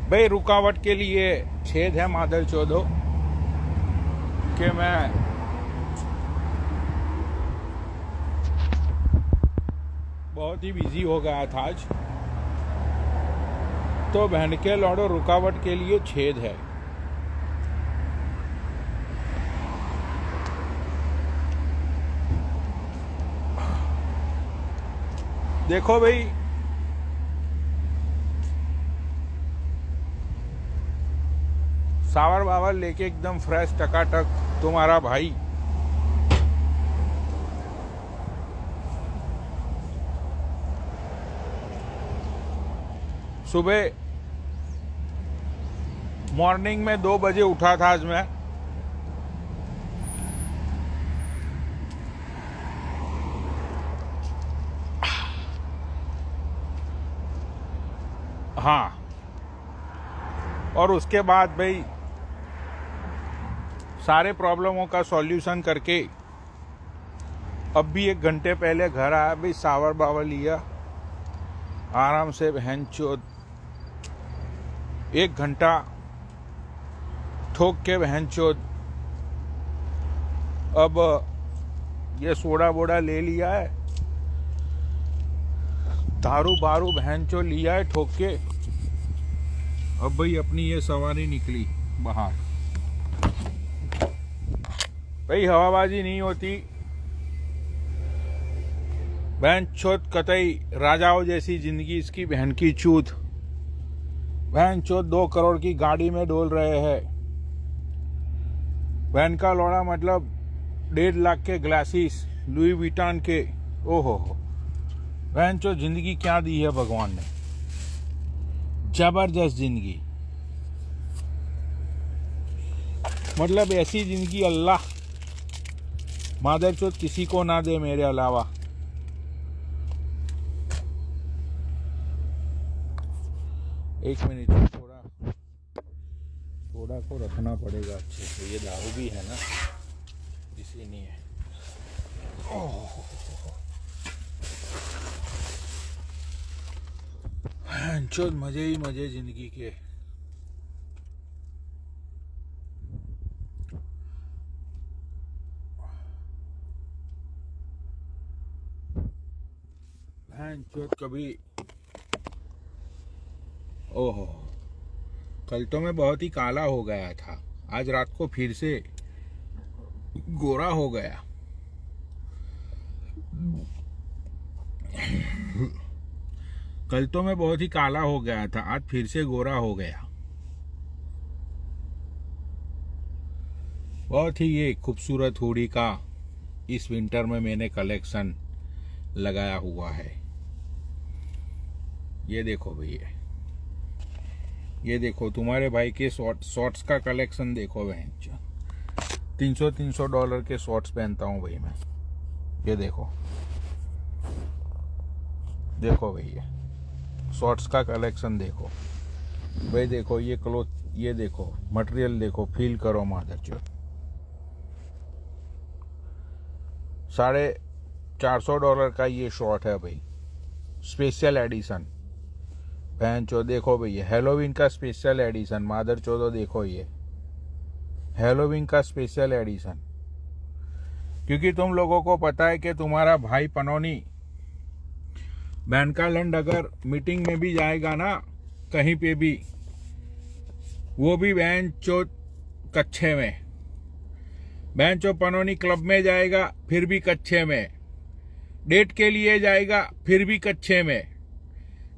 भाई रुकावट के लिए छेद है मादर चौधो कि मैं बहुत ही बिजी हो गया था आज, तो बहन के लौड़ो रुकावट के लिए छेद है। देखो भाई, सावर बावर लेके एकदम फ्रेश टकाटक तुम्हारा भाई सुबह मॉर्निंग में 2 बजे उठा था आज मैं। हाँ, और उसके बाद भाई सारे प्रॉब्लमों का सॉल्यूशन करके अब भी 1 घंटे पहले घर आया भाई, सावर बावर लिया आराम से बहन चोद 1 घंटा ठोक के बहन चोद। अब ये सोडा बोडा ले लिया है, दारू बारू बहन चो लिया है ठोक के। अब भाई अपनी ये सवारी निकली बाहर। भाई हवाबाजी नहीं होती, बहन चोद कतई राजाओं जैसी जिंदगी इसकी बहन की चूत। बहन चोद 2 करोड़ की गाड़ी में डोल रहे हैं। बहन का लौड़ा मतलब 1.5 लाख के ग्लासेस लुई विटान के। ओहो बहन चोद जिंदगी क्या दी है भगवान ने, जबरदस्त जिंदगी। मतलब ऐसी जिंदगी अल्लाह मादरचोद किसी को ना दे मेरे अलावा। एक मिनट, थोड़ा को रखना पड़ेगा अच्छे से, ये दारू भी है ना इसीलिए। चोद मजे ही मजे जिंदगी के। चोद कभी ओहो, कल तो मैं बहुत ही काला हो गया था, आज रात को फिर से गोरा हो गया। कल तो मैं बहुत ही काला हो गया था, आज फिर से गोरा हो गया। बहुत ही ये खूबसूरत हुडी का इस विंटर में मैंने कलेक्शन लगाया हुआ है। ये देखो भैया, ये देखो तुम्हारे भाई के शॉर्ट्स का कलेक्शन देखो बहन। $300 के शॉर्ट्स पहनता हूँ भाई मैं। ये देखो, देखो भैया शॉर्ट्स का कलेक्शन देखो भाई। देखो ये क्लोथ, ये देखो मटेरियल देखो, फील करो मादरचोद। $450 का ये शॉर्ट है भाई, स्पेशल एडिशन। बहन चो देखो भैया, हेलोवीन का स्पेशल एडिशन मादरचोदो। देखो ये हेलोवीन का स्पेशल एडिशन, क्योंकि तुम लोगों को पता है कि तुम्हारा भाई पनौनी बैंकालैंड अगर मीटिंग में भी जाएगा ना कहीं पे भी, वो भी बहन चो कच्छे में। बहन चो पनौनी क्लब में जाएगा फिर भी कच्छे में, डेट के लिए जाएगा फिर भी कच्छे में,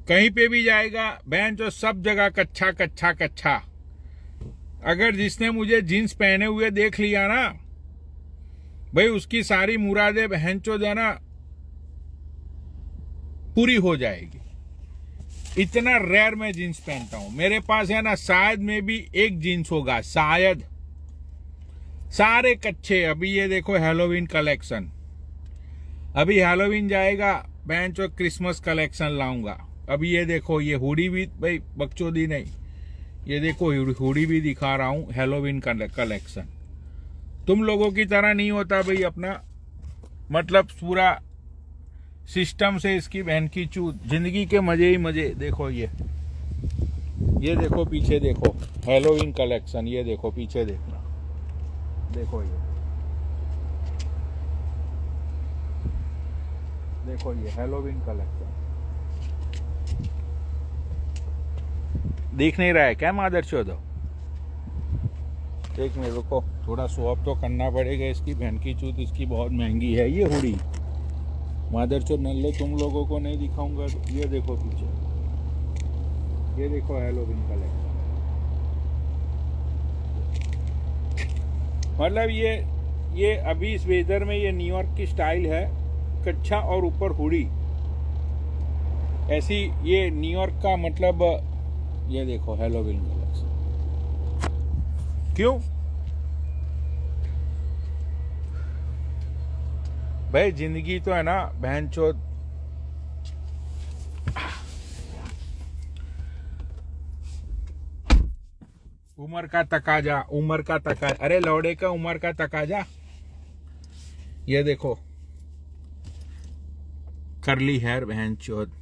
कहीं पे भी जाएगा बहन चो सब जगह कच्छा कच्छा कच्छा। अगर जिसने मुझे जीन्स पहने हुए देख लिया ना भाई, उसकी सारी मुरादें बहन चो देना पूरी हो जाएगी। इतना रेयर मैं जीन्स पहनता हूं, मेरे पास है ना शायद में भी 1 जीन्स होगा शायद, सारे कच्चे। अभी ये देखो हैलोवीन कलेक्शन, अभी हैलोवीन जाएगा बहन चो क्रिसमस कलेक्शन लाऊंगा। अभी ये देखो ये हुडी भी भाई बकचोदी नहीं, ये देखो हुडी भी दिखा रहा हूं हैलोवीन कलेक्शन। तुम लोगों की तरह नहीं होता भाई अपना, मतलब पूरा सिस्टम से इसकी बहन की चूत, जिंदगी के मजे ही मजे। देखो ये देखो पीछे देखो, हैलोवीन कलेक्शन, ये देखो पीछे देखना, देखो ये देखो, ये हैलोवीन कलेक्शन दिख नहीं रहा है क्या मादर चौधो? एक मिनट रुको, थोड़ा स्वैप तो करना पड़ेगा इसकी, बहन की चूत इसकी बहुत महंगी है ये हुडी। मादर चौथ न लो, तुम लोगों को नहीं दिखाऊंगा। ये देखो पीछे, ये देखो हैलोवीन कलेक्शन। मतलब ये अभी इस वेदर में ये न्यूयॉर्क की स्टाइल है, कच्छा और ऊपर हुडी, ऐसी ये न्यूयॉर्क का मतलब। ये देखो हैलोवीन कलेक्शन। क्यों भाई, जिंदगी तो है ना बहन चोद, उम्र का तकाजा, उम्र का तकाजा, अरे लौड़े का उम्र का तकाजा। ये देखो करली हेयर बहन चोद,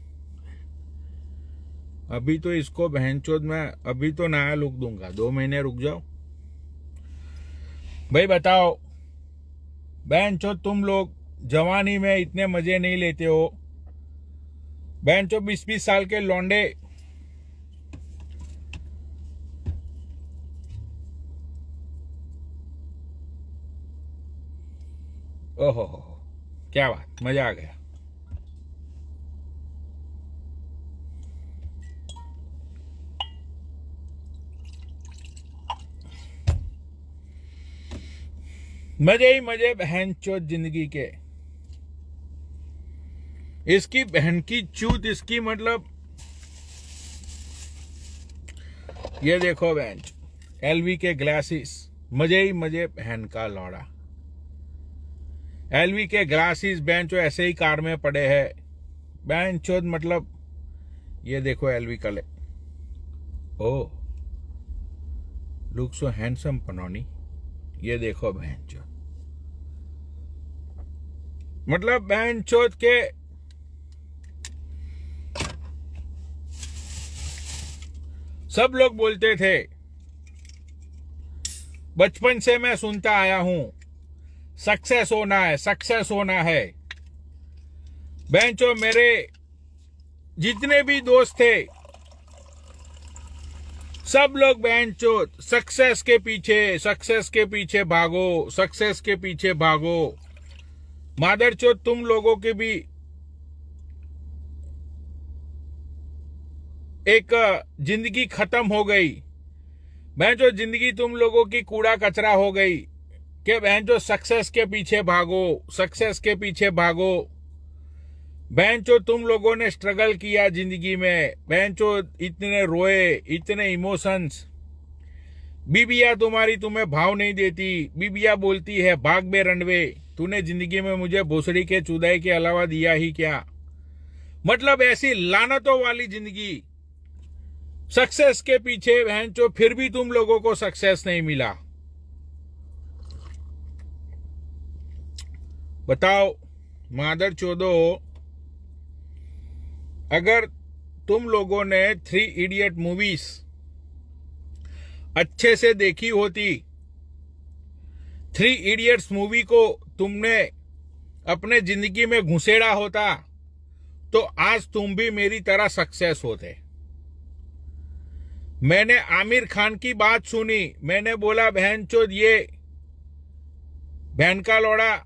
अभी तो इसको बहन चोद मैं अभी तो नया लुक दूंगा, 2 महीने रुक जाओ। भाई बताओ बहन चोद, तुम लोग जवानी में इतने मजे नहीं लेते हो? बहन चोद 20-20 साल के लौंडे ओहो क्या बात, मजा आ गया। मजे ही मजे बहन चोद जिंदगी के। इसकी बहन की चूत इसकी मतलब। ये देखो बहन, एलवी के ग्लासेस, मजे ही मजे बहन का लौड़ा। एलवी के ग्लासेस बहन चो ऐसे ही कार में पड़े हैं बहन चोद मतलब। ये देखो एलवी कले, ओ लुक सो हैंडसम पनौनी। ये देखो बहन चोद, मतलब बहन चोद के सब लोग बोलते थे, बचपन से मैं सुनता आया हूं, सक्सेस होना है, सक्सेस होना है। बहन चो मेरे जितने भी दोस्त थे सब लोग बहन चोद सक्सेस के पीछे भागो, सक्सेस के पीछे भागो। मादर चोद तुम लोगों की भी एक जिंदगी खत्म हो गई। बहन चोद जिंदगी तुम लोगों की कूड़ा कचरा हो गई कि बहन चोद सक्सेस के पीछे भागो, सक्सेस के पीछे भागो। बहन चोद तुम लोगों ने स्ट्रगल किया जिंदगी में, बहन चोद इतने रोए, इतने इमोशंस। बीबिया तुम्हारी तुम्हें भाव नहीं देती, बीबिया बोलती है भाग बे रनवे, तूने जिंदगी में मुझे भोसड़ी के चुदाई के अलावा दिया ही क्या। मतलब ऐसी लानतों वाली जिंदगी, सक्सेस के पीछे बहन चो, फिर भी तुम लोगों को सक्सेस नहीं मिला। बताओ मादर चोदो, अगर तुम लोगों ने 3 इडियट मूवीज अच्छे से देखी होती, 3 इडियट्स मूवी को तुमने अपने जिंदगी में घुसेड़ा होता, तो आज तुम भी मेरी तरह सक्सेस होते। मैंने आमिर खान की बात सुनी, मैंने बोला बहन चोद ये बहन का लौड़ा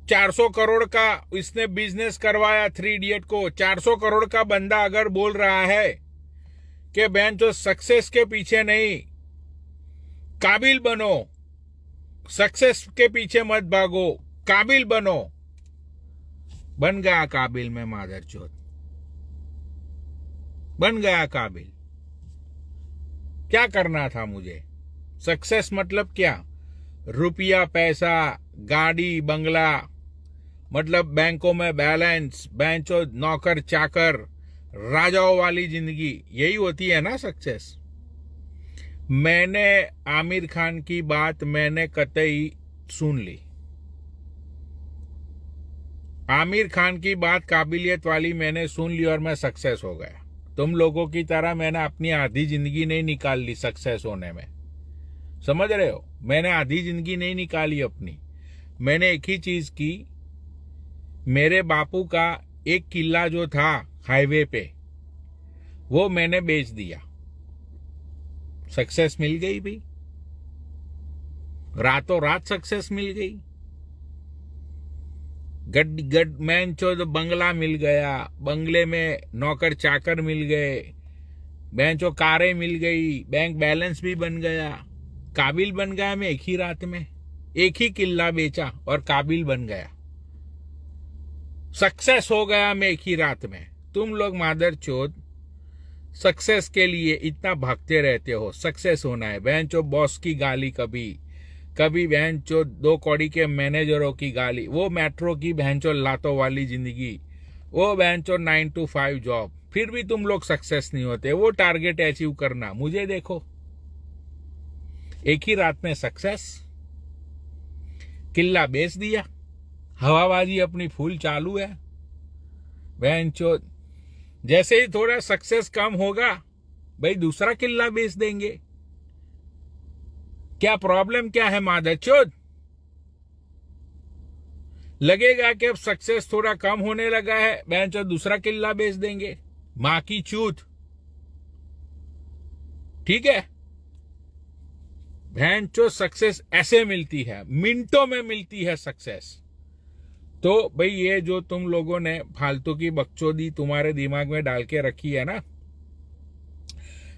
400 करोड़ का इसने बिजनेस करवाया 3 इडियट को। 400 करोड़ का बंदा अगर बोल रहा है कि बहन चोद सक्सेस के पीछे नहीं, काबिल बनो, सक्सेस के पीछे मत भागो, काबिल बनो। बन गया काबिल में मादर चोद, बन गया काबिल। क्या करना था मुझे? सक्सेस मतलब क्या? रुपया पैसा, गाड़ी बंगला, मतलब बैंकों में बैलेंस, बेंचो नौकर चाकर, राजाओं वाली जिंदगी, यही होती है ना सक्सेस। मैंने आमिर खान की बात मैंने कतई सुन ली, आमिर खान की बात काबिलियत वाली मैंने सुन ली और मैं सक्सेस हो गया। तुम लोगों की तरह मैंने अपनी आधी जिंदगी नहीं निकाल ली सक्सेस होने में, समझ रहे हो? मैंने आधी जिंदगी नहीं निकाली अपनी। मैंने एक ही चीज की, मेरे बापू का एक किला जो था हाईवे पे, वो मैंने बेच दिया, सक्सेस मिल गई भाई, रातों रात सक्सेस मिल गई। गड मैन चो तो बंगला मिल गया, बंगले में नौकर चाकर मिल गए, बेंचो कारें मिल गई, बैंक बैलेंस भी बन गया, काबिल बन गया मैं एक ही रात में। एक ही किला बेचा और काबिल बन गया, सक्सेस हो गया मैं एक ही रात में। तुम लोग मादर चोद सक्सेस के लिए इतना भागते रहते हो, सक्सेस होना है, बेंचो बॉस की गाली, कभी बेंचो 2 कौड़ी के मैनेजरों की गाली, वो मेट्रो की बेंचो लातों वाली जिंदगी, वो बेंचो 9 to 5 जॉब, फिर भी तुम लोग सक्सेस नहीं होते। वो टारगेट अचीव करना, मुझे देखो एक ही रात में सक्सेस, किला बेच दिया, हवाबाजी अपनी फुल चालू है। बेंचो जैसे ही थोड़ा सक्सेस कम होगा भाई दूसरा किला बेच देंगे। क्या प्रॉब्लम क्या है मादरचोद? लगेगा कि अब सक्सेस थोड़ा कम होने लगा है, बेंचो दूसरा किला बेच देंगे, मां की चूत, ठीक है? बेंचो सक्सेस ऐसे मिलती है, मिनटों में मिलती है सक्सेस। तो भाई ये जो तुम लोगों ने फालतू की बकचोदी तुम्हारे दिमाग में डाल के रखी है ना,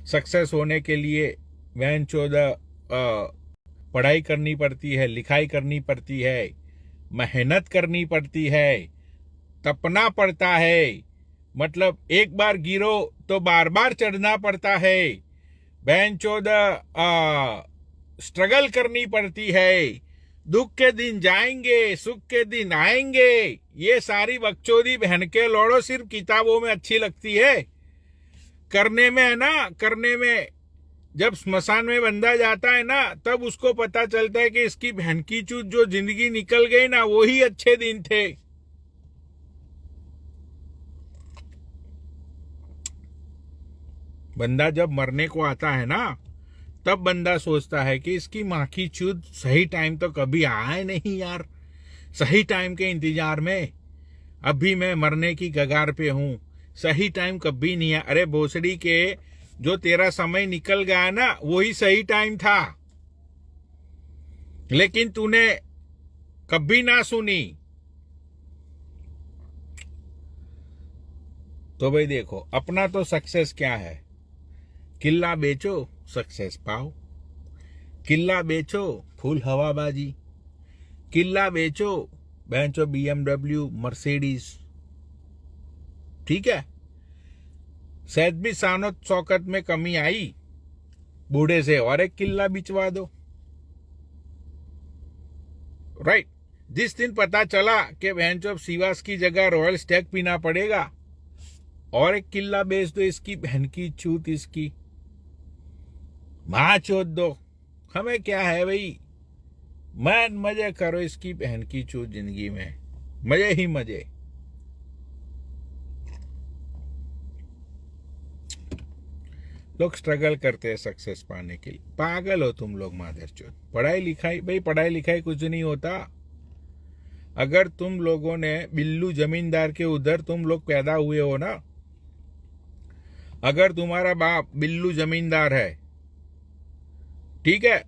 सक्सेस होने के लिए बेंचोदा पढ़ाई करनी पड़ती है, लिखाई करनी पड़ती है, मेहनत करनी पड़ती है, तपना पड़ता है, मतलब एक बार गिरो तो बार बार चढ़ना पड़ता है, बेंचोदा स्ट्रगल करनी पड़ती है, दुख के दिन जाएंगे सुख के दिन आएंगे। ये सारी बकचोदी बहन के लोड़ो सिर्फ किताबों में अच्छी लगती है, करने में है ना, करने में जब स्मशान में बंदा जाता है ना तब उसको पता चलता है कि इसकी बहन की चूत जो जिंदगी निकल गई ना वही अच्छे दिन थे। बंदा जब मरने को आता है ना तब बंदा सोचता है कि इसकी माँ की चूत सही टाइम तो कभी आया नहीं यार, सही टाइम के इंतजार में अभी मैं मरने की कगार पे हूं, सही टाइम कभी नहीं आया। अरे भोसड़ी के, जो तेरा समय निकल गया ना वही सही टाइम था, लेकिन तूने कभी ना सुनी। तो भाई देखो अपना तो सक्सेस क्या है, किला बेचो सक्सेस पाओ, किला बेचो फुल हवाबाजी, किला बेचो बेंचो BMW मर्सिडीज, ठीक है? शायद भी सानत शौकत में कमी आई, बूढ़े से और एक किला बिचवा दो, राइट? जिस दिन पता चला कि बेंचो सिवास की जगह रॉयल स्टैग पीना पड़ेगा, और एक किला बेच दो, इसकी बहन की चूत, इसकी मां चोद दो, हमें क्या है भाई, मैं मजे करो इसकी बहन की चूत जिंदगी में, मजे ही मजे। लोग स्ट्रगल करते हैं सक्सेस पाने के लिए, पागल हो तुम लोग मादरचोद। पढ़ाई लिखाई, भाई पढ़ाई लिखाई कुछ नहीं होता। अगर तुम लोगों ने बिल्लू जमींदार के उधर तुम लोग पैदा हुए हो ना, अगर तुम्हारा बाप बिल्लू जमींदार है, ठीक है,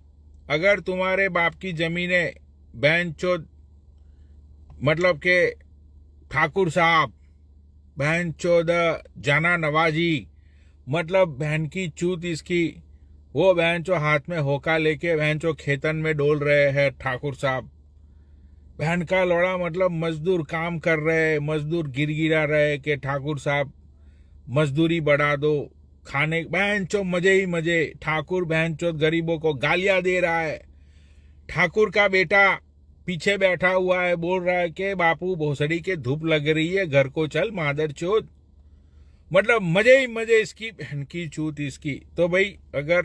अगर तुम्हारे बाप की जमीनें बहनचोद मतलब के ठाकुर साहब, बहनचोद जाना नवाजी, मतलब बहन की चूत इसकी, वो बहनचो हाथ में होका लेके बहनचो खेतन में डोल रहे हैं ठाकुर साहब, बहन का लौड़ा मतलब मजदूर काम कर रहे, मजदूर गिरा रहे कि ठाकुर साहब मजदूरी बढ़ा दो, खाने बहनचो मजे ही मजे। ठाकुर बहनचो गरीबों को गालियां दे रहा है, ठाकुर का बेटा पीछे बैठा हुआ है, बोल रहा है कि बापू भोसड़ी के धूप लग रही है, घर को चल मादरचोद, मतलब मजे ही मजे इसकी बहन की चूत इसकी। तो भाई अगर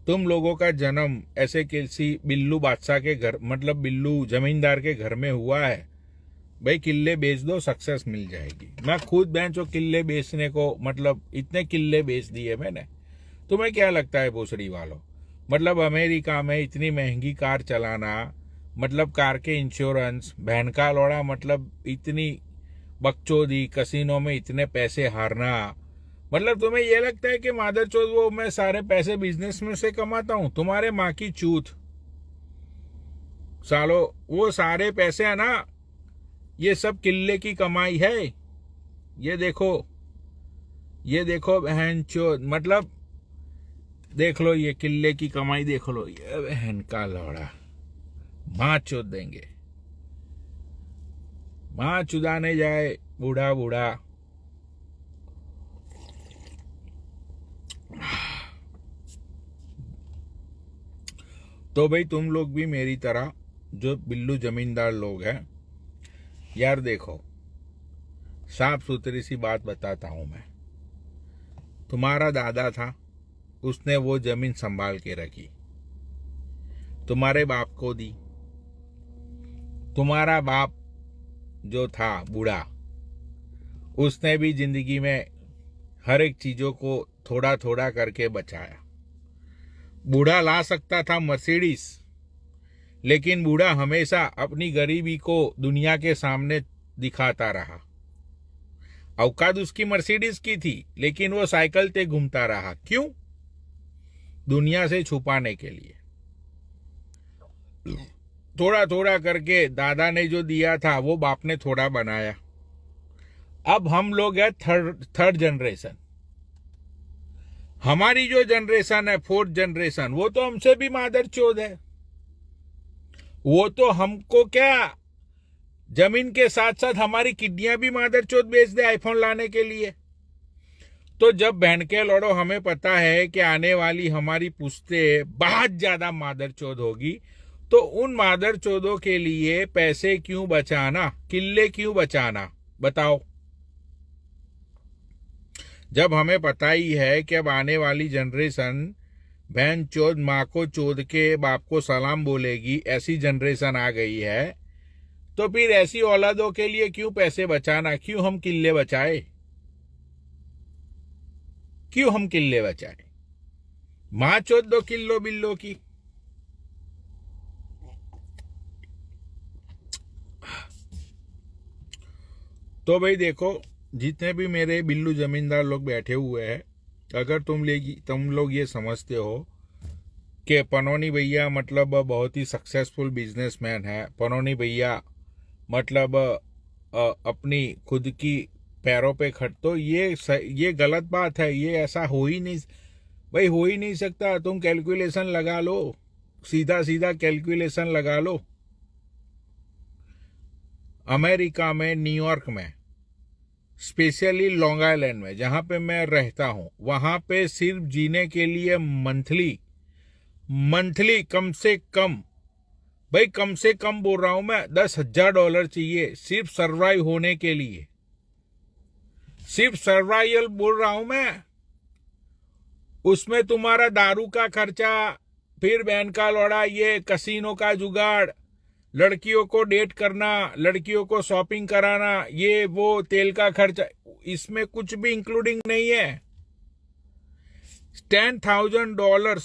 तुम लोगों का जन्म ऐसे किसी बिल्लू बादशाह के घर, मतलब बिल्लू जमींदार के घर में हुआ है, भाई किले बेच दो, सक्सेस मिल जाएगी। मैं खुद बेंचो किले बेचने को, मतलब इतने किले बेच दिए मैंने। तुम्हें क्या लगता है भोसड़ी वालों? मतलब अमेरिका में इतनी महंगी कार चलाना, मतलब कार के इंश्योरेंस, बहन का लौड़ा, मतलब इतनी बकचोदी, कसिनो में इतने पैसे हारना। मतलब तुम्हें यह लगता है कि मादर चौथ वो मैं सारे पैसे बिजनेस में से कमाता हूं? तुम्हारे माँ की चूत सालो, वो सारे पैसे है ना, ये सब किले की कमाई है। ये देखो, ये देखो बहन चौथ, मतलब देख लो, ये किले की कमाई देख लो। ये बहन का लौड़ा माँ चौथ देंगे, माँ चुदाने जाए बूढ़ा बूढ़ा। तो भाई तुम लोग भी मेरी तरह जो बिल्लू जमींदार लोग हैं यार, देखो साफ सुथरी सी बात बताता हूं मैं। तुम्हारा दादा था, उसने वो जमीन संभाल के रखी, तुम्हारे बाप को दी। तुम्हारा बाप जो था बूढ़ा, उसने भी जिंदगी में हर एक चीजों को थोड़ा थोड़ा करके बचाया। बूढ़ा ला सकता था मर्सिडीज, लेकिन बूढ़ा हमेशा अपनी गरीबी को दुनिया के सामने दिखाता रहा। औकात उसकी मर्सिडीज की थी, लेकिन वो साइकिल पे घूमता रहा। क्यों? दुनिया से छुपाने के लिए। थोड़ा थोड़ा करके दादा ने जो दिया था वो बाप ने थोड़ा बनाया। अब हम लोग है थर्ड जनरेशन। हमारी जो जनरेशन है, फोर्थ जनरेशन, वो तो हमसे भी मादर चोद है। वो तो हमको क्या, जमीन के साथ साथ हमारी किडनियां भी मादर चोद बेच दे आईफोन लाने के लिए। तो जब बहन के लौड़ो हमें पता है कि आने वाली हमारी पुश्ते बहुत ज्यादा मादर चोद होगी, तो उन मादर चोदों के लिए पैसे क्यों बचाना, किले क्यों बचाना, बताओ। जब हमें पता ही है कि अब आने वाली जनरेशन बहन चोद माँ को चोद के बाप को सलाम बोलेगी, ऐसी जनरेशन आ गई है, तो फिर ऐसी औलादों के लिए क्यों पैसे बचाना, क्यों हम किले बचाए, क्यों हम किले बचाए? माँ चोद दो किलो बिल्लो की। तो भाई देखो, जितने भी मेरे बिल्लू जमींदार लोग बैठे हुए हैं, अगर तुम लोग ये समझते हो कि पनौनी भैया मतलब बहुत ही सक्सेसफुल बिजनेसमैन है, पनौनी भैया मतलब अपनी खुद की पैरों पे खड़, तो ये गलत बात है। ये ऐसा हो ही नहीं भाई, हो ही नहीं सकता। तुम कैलकुलेशन लगा लो, सीधा सीधा कैलकुलेशन लगा लो। अमेरिका में, न्यूयॉर्क में, स्पेशली लॉन्ग आइलैंड में जहां पे मैं रहता हूं, वहां पे सिर्फ जीने के लिए मंथली कम से कम, भाई कम से कम बोल रहा हूं मैं, $10,000 चाहिए सिर्फ सर्वाइव होने के लिए। सिर्फ सर्वाइवल बोल रहा हूं मैं। उसमें तुम्हारा दारू का खर्चा, फिर बहन का लौड़ा ये कसिनो का जुगाड़, लड़कियों को डेट करना, लड़कियों को शॉपिंग कराना, ये वो तेल का खर्चा, इसमें कुछ भी इंक्लूडिंग नहीं है। $10,000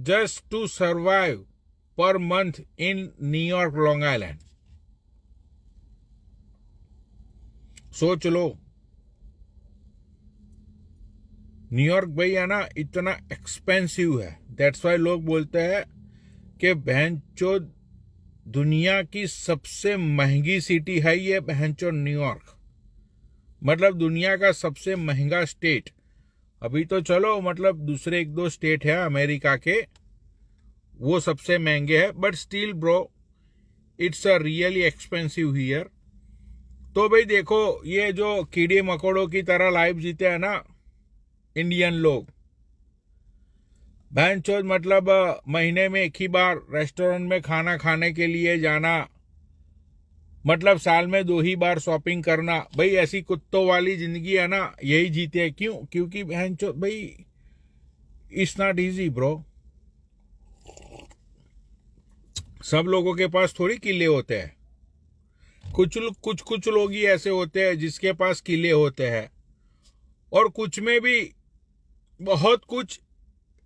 just to survive per month in New York long island. सोच लो, न्यूयॉर्क भाई है ना, इतना एक्सपेंसिव है। दैट्स वाई लोग बोलते हैं कि बहनचोद दुनिया की सबसे महंगी सिटी है ये बहनचोद न्यूयॉर्क। मतलब दुनिया का सबसे महंगा स्टेट। अभी तो चलो मतलब दूसरे एक दो स्टेट है अमेरिका के, वो सबसे महंगे हैं, but still bro it's a really expensive here. तो भाई देखो, ये जो कीड़े मकोड़ों की तरह लाइफ जीते हैं ना इंडियन लोग, बहनचोद मतलब महीने में एक ही बार रेस्टोरेंट में खाना खाने के लिए जाना, मतलब साल में 2 ही बार शॉपिंग करना, भाई ऐसी कुत्तों वाली जिंदगी है ना, यही जीते हैं। क्यों? क्योंकि बहनचोद भाई इट्स नॉट इजी ब्रो। सब लोगों के पास थोड़ी किले होते हैं। कुछ लोग ही ऐसे होते हैं जिसके पास किले होते हैं, और कुछ में भी बहुत कुछ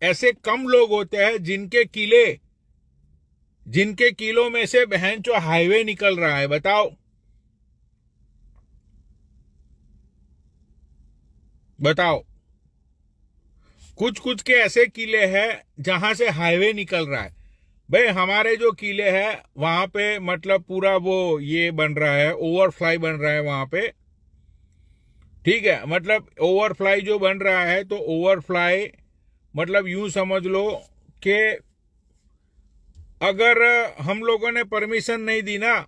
ऐसे कम लोग होते हैं जिनके किलों में से बहन जो हाईवे निकल रहा है। बताओ बताओ, कुछ के ऐसे किले हैं जहां से हाईवे निकल रहा है। भाई हमारे जो किले हैं वहां पे मतलब पूरा वो ये बन रहा है, ओवरफ्लाई बन रहा है वहां पे, ठीक है। मतलब ओवरफ्लाई जो बन रहा है, तो ओवरफ्लाई मतलब यूं समझ लो कि अगर हम लोगों ने परमिशन नहीं दी ना,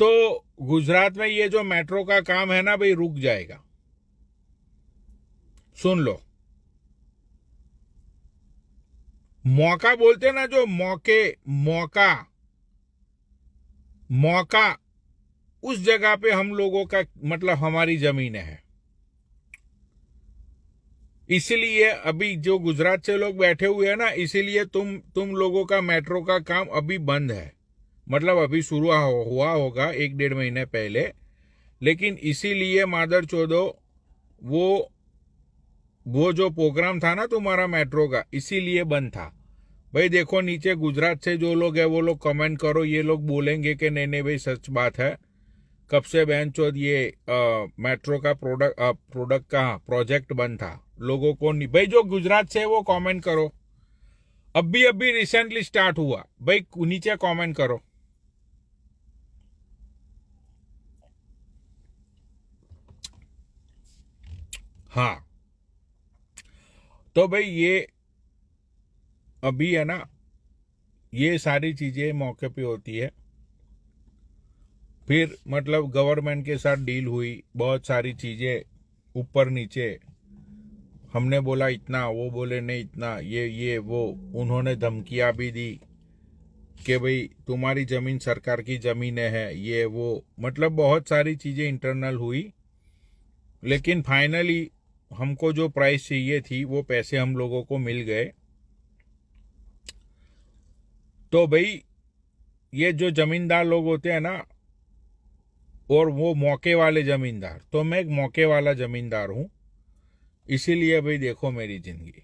तो गुजरात में ये जो मेट्रो का काम है ना भाई, रुक जाएगा। सुन लो, मौका बोलते ना, जो मौका मौका उस जगह पे हम लोगों का मतलब हमारी जमीन है। इसीलिए अभी जो गुजरात से लोग बैठे हुए हैं ना, इसीलिए तुम लोगों का मेट्रो का काम अभी बंद है। मतलब अभी शुरू हुआ होगा 1-1.5 महीने पहले, लेकिन इसीलिए मादर चोदो वो जो प्रोग्राम था ना तुम्हारा मेट्रो का, इसीलिए बंद था। भाई देखो नीचे गुजरात से जो लोग है वो लोग कमेंट करो, ये लोग बोलेंगे कि नहीं नहीं भाई सच बात है, कब से बहन चौथ ये मेट्रो का प्रोडक्ट का प्रोजेक्ट बंद था, लोगों को नहीं। भाई जो गुजरात से है वो कमेंट करो, अभी रिसेंटली स्टार्ट हुआ, भाई नीचे कमेंट करो। हाँ, तो भाई ये अभी है ना, ये सारी चीजें मौके पे होती है। फिर मतलब गवर्नमेंट के साथ डील हुई, बहुत सारी चीजें ऊपर नीचे, हमने बोला इतना, वो बोले नहीं इतना, ये वो, उन्होंने धमकियां भी दी कि भाई तुम्हारी जमीन सरकार की जमीनें है, ये वो, मतलब बहुत सारी चीजें इंटरनल हुई। लेकिन फाइनली हमको जो प्राइस चाहिए थी वो पैसे हम लोगों को मिल गए। तो भाई ये जो जमींदार लोग होते हैं ना, और वो मौके वाले जमींदार, तो मैं एक मौके वाला जमींदार हूं, इसीलिए भाई देखो मेरी जिंदगी,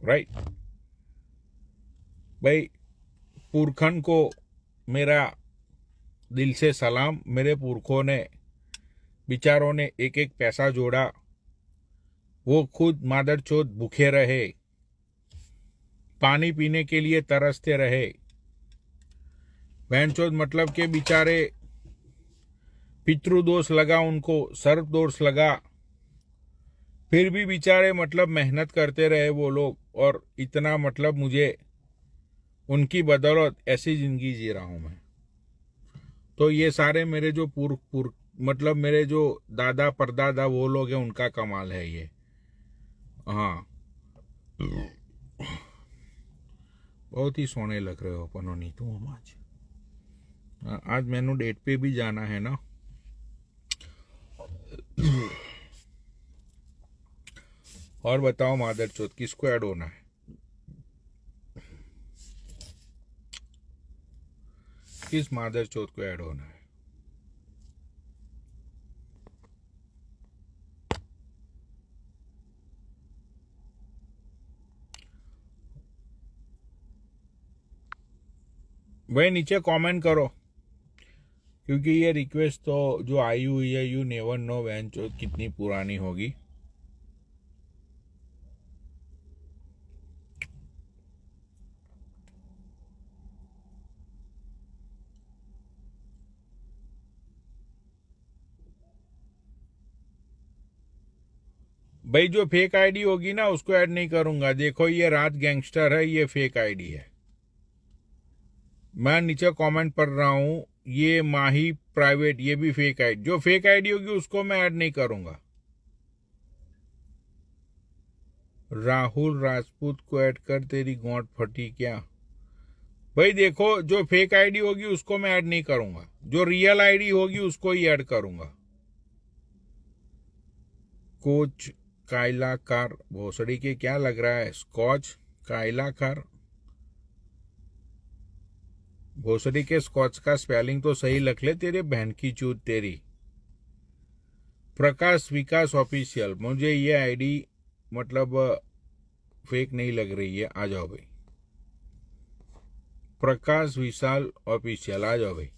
राइट। भाई पुरखन को मेरा दिल से सलाम। मेरे पुरखों ने बेचारों ने एक एक पैसा जोड़ा, वो खुद मादर चोद भूखे रहे, पानी पीने के लिए तरसते रहे, बहन चोद मतलब के बेचारे पितृदोष लगा उनको, सर्प दोष लगा, फिर भी बेचारे मतलब मेहनत करते रहे वो लोग, और इतना मतलब मुझे उनकी बदौलत ऐसी जिंदगी जी रहा हूं मैं। तो ये सारे मेरे जो मतलब मेरे जो दादा परदादा वो लोग हैं, उनका कमाल है ये। हाँ, बहुत ही सोने लग रहे हो पनोनी तुम हम आज मैंने डेट पे भी जाना है ना। और बताओ मादर चौथ किसको ऐड होना है, किस मादर चौथ को ऐड होना है? भाई नीचे कमेंट करो, क्योंकि ये रिक्वेस्ट तो जो आई हुई है, यू नेवर नो बहन चौथ कितनी पुरानी होगी। भाई जो फेक आईडी होगी ना उसको ऐड नहीं करूंगा। देखो ये रात गैंगस्टर है, ये फेक आईडी है। मैं नीचे कमेंट पढ़ रहा हूं, ये माही प्राइवेट, ये भी फेक आईडी। जो फेक आईडी होगी उसको मैं ऐड नहीं करूंगा। राहुल राजपूत को ऐड कर, तेरी गोंट फटी क्या? भाई देखो जो फेक आईडी होगी उसको मैं ऐड नहीं करूंगा, जो रियल आईडी होगी उसको ही ऐड करूंगा। कोच कायलाकार भोसड़ी के क्या लग रहा है, स्कॉच कायलाकार। भोसड़ी के स्कॉच का स्पेलिंग तो सही लिख ले, तेरे बहन की चूत तेरी। प्रकाश विकास ऑफिशियल, मुझे ये आईडी मतलब फेक नहीं लग रही है। आ जाओ भाई, प्रकाश विशाल ऑफिशियल, आ जाओ भाई।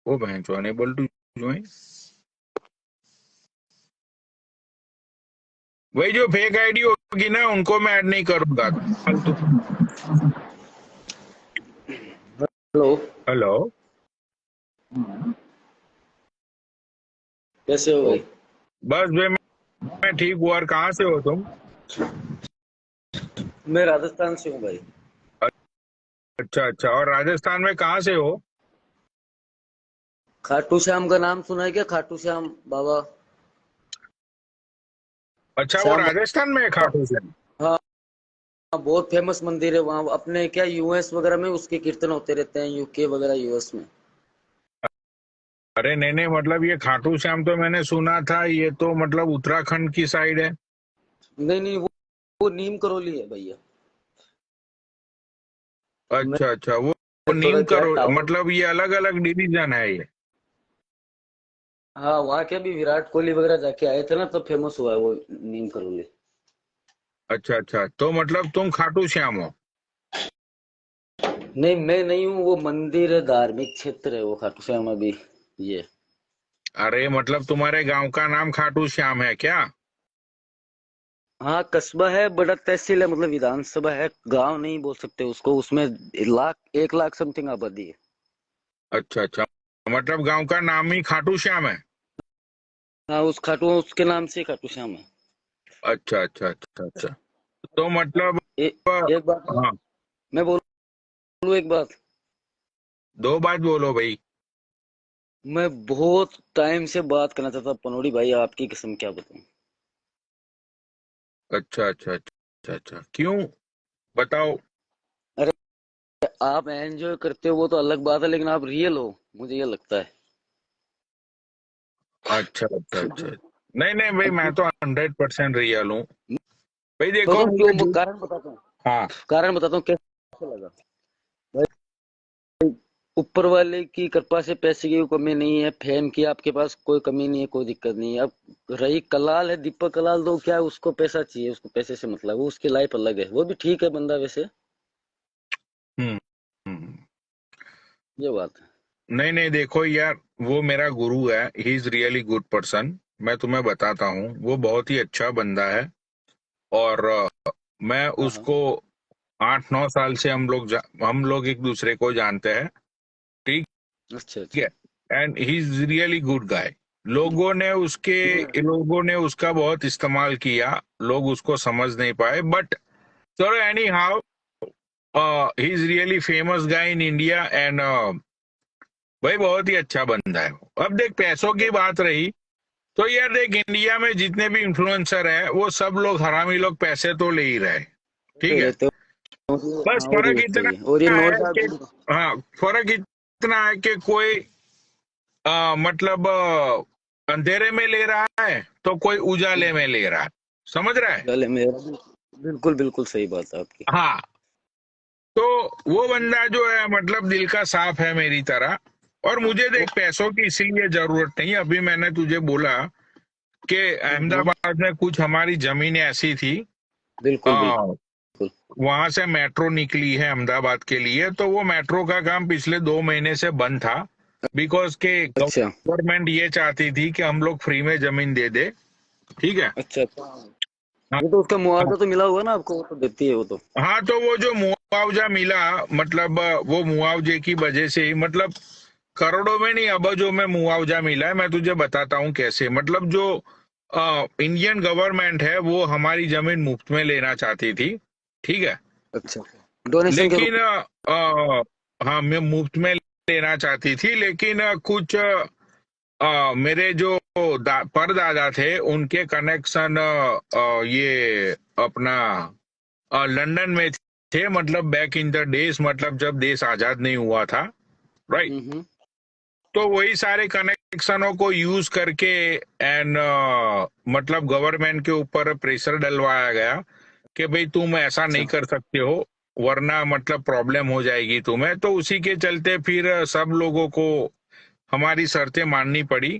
वो बहन चो अनेबल टू ज्वाइन। वही जो फेक आईडी होगी ना, उनको मैं ऐड नहीं करूंगा फालतू। हेलो। हेलो। कैसे हो भाई? बस भाई मैं ठीक हूँ। और कहाँ से हो तुम? मैं राजस्थान से हूँ भाई। अच्छा अच्छा, और राजस्थान में कहाँ से हो? खाटू श्याम का नाम सुना है क्या? खाटू श्याम बाबा। अच्छा, वो श्याम राजस्थान में है बाबा। खाटू श्याम? हाँ, बहुत फेमस मंदिर है वहाँ अपने। क्या यूएस वगैरह में उसके कीर्तन होते रहते हैं, यूके वगैरह यूएस में। अरे नहीं नहीं, मतलब ये खाटू श्याम तो मैंने सुना था, ये तो मतलब उत्तराखंड की साइड है। नहीं नहीं, वो नीम करोली है भैया। मैं अच्छा अच्छा, वो थोड़ा नीम क्या करो, टावर। मतलब ये अलग अलग डिवीजन है ये? हाँ, वहाँ क्या भी विराट कोहली वगैरह जाके आए थे ना, तब फेमस हुआ है वो नीम करोली। अच्छा अच्छा, तो मतलब तुम खाटू श्याम हो? नहीं, मैं नहीं हूँ। वो मंदिर है, धार्मिक क्षेत्र है वो खाटू श्याम अभी। ये अरे मतलब तुम्हारे गांव का नाम खाटू श्याम है क्या? हाँ, कस्बा है, बड़ा तहसील है, मतलब विधानसभा है। गांव नहीं बोल सकते उसको। उसमें 1 लाख समथिंग आबादी है। अच्छा अच्छा, मतलब गांव का नाम ही खाटू श्याम है? हाँ, उस खाटू उसके नाम से खाटू श्याम है। अच्छा अच्छा अच्छा अच्छा, तो मतलब एक बात हाँ, मैं बोलूँ एक बात। दो बात बोलो भाई। मैं बहुत टाइम से बात करना चाहता पनोड़ी भाई, आपकी कसम क्या बताऊं। अच्छा अच्छा अच्छा अच्छा, क्यों, बताओ। अरे, आप एंजॉय करते हो वो तो अलग बात है, लेकिन आप रियल हो, मुझे ये लगता है। अच्छा अच्छा अच्छा, नहीं नहीं भाई, मैं तो 100% रियल हूँ। भाई तो देखो तुम मुझे क्यों, कारण बताता हूँ। हाँ। कारण बताता हूँ कैसे लगा भाई। ऊपर वाले की कृपा से पैसे की कोई कमी नहीं है, फेम की आपके पास कोई कमी नहीं है, कोई दिक्कत नहीं है। अब रही कलाल है, दीपक कलाल, तो क्या है, उसको पैसा चाहिए, उसको पैसे से मतलब, वो उसकी लाइफ अलग है, वो भी ठीक है बंदा वैसे। हम्म हम्म। ये बात है। नहीं नहीं, देखो यार, वो मेरा गुरु है, he is really good person. मैं तुम्हें बताता हूँ, वो बहुत ही अच्छा बंदा है। और मैं हाँ हाँ। उसको 8-9 साल से हम लोग एक दूसरे को जानते हैं। ठीक अच्छा अच्छा। है, and he is really good guy. लोगों ने उसका बहुत इस्तेमाल किया, लोग उसको समझ नहीं पाए, बट चलो any how, he is really famous guy in India, and भाई बहुत ही अच्छा बंदा है वो। अब देख, पैसों की बात रही, तो यार देख, इंडिया में जितने भी इन्फ्लुएंसर हैं वो सब लोग हरामी लोग, पैसे तो ले ही रहे हैं। ठीक ले है, लेते हो। बस हाँ, और फर्क ये इतना सही है, और ये है नोट कि हाँ, फर्क इतना है कि कोई मतलब अंधेरे में ले रहा है तो कोई उजाले में ले रहा है। समझ रहा है? गले में। बिल्कुल बिल्कुल सही बात है आपकी। हाँ, तो वो बंदा जो है मतलब दिल का साफ है मेरी तरह। और मुझे देख, पैसों की इसीलिए जरूरत नहीं। अभी मैंने तुझे बोला कि हाँ, अहमदाबाद में कुछ हमारी जमीनें ऐसी थी, बिल्कुल आ, बिल्कुल। वहां से मेट्रो निकली है अहमदाबाद के लिए, तो वो मेट्रो का काम पिछले 2 महीने से बंद था, बिकॉज के अच्छा गवर्नमेंट ये चाहती थी कि हम लोग फ्री में जमीन दे दे। ठीक है। अच्छा अच्छा। हाँ वो तो उसका हाँ मुआवजा तो मिला होगा ना आपको, वो तो देती है वो तो। हाँ, तो वो जो मुआवजा मिला, मतलब वो मुआवजे की वजह से ही, मतलब करोड़ों में नहीं, अरबों में मुआवजा मिला है। मैं तुझे बताता हूँ कैसे। मतलब जो इंडियन गवर्नमेंट है वो हमारी जमीन मुफ्त में लेना चाहती थी। ठीक है, अच्छा, डोनेशन के लेकिन रूप। हाँ, मैं मुफ्त में लेना चाहती थी, लेकिन कुछ मेरे जो परदादा थे उनके कनेक्शन ये अपना लंदन में थे, मतलब बैक इन द डेज, मतलब जब देश आजाद नहीं हुआ था। राइट। हम्म। तो वही सारे कनेक्शनों को यूज करके एंड मतलब गवर्नमेंट के ऊपर प्रेशर डलवाया गया कि भाई तुम ऐसा नहीं अच्छा। कर सकते हो, वरना मतलब प्रॉब्लम हो जाएगी तुम्हें। तो उसी के चलते फिर सब लोगों को हमारी शर्तें माननी पड़ी।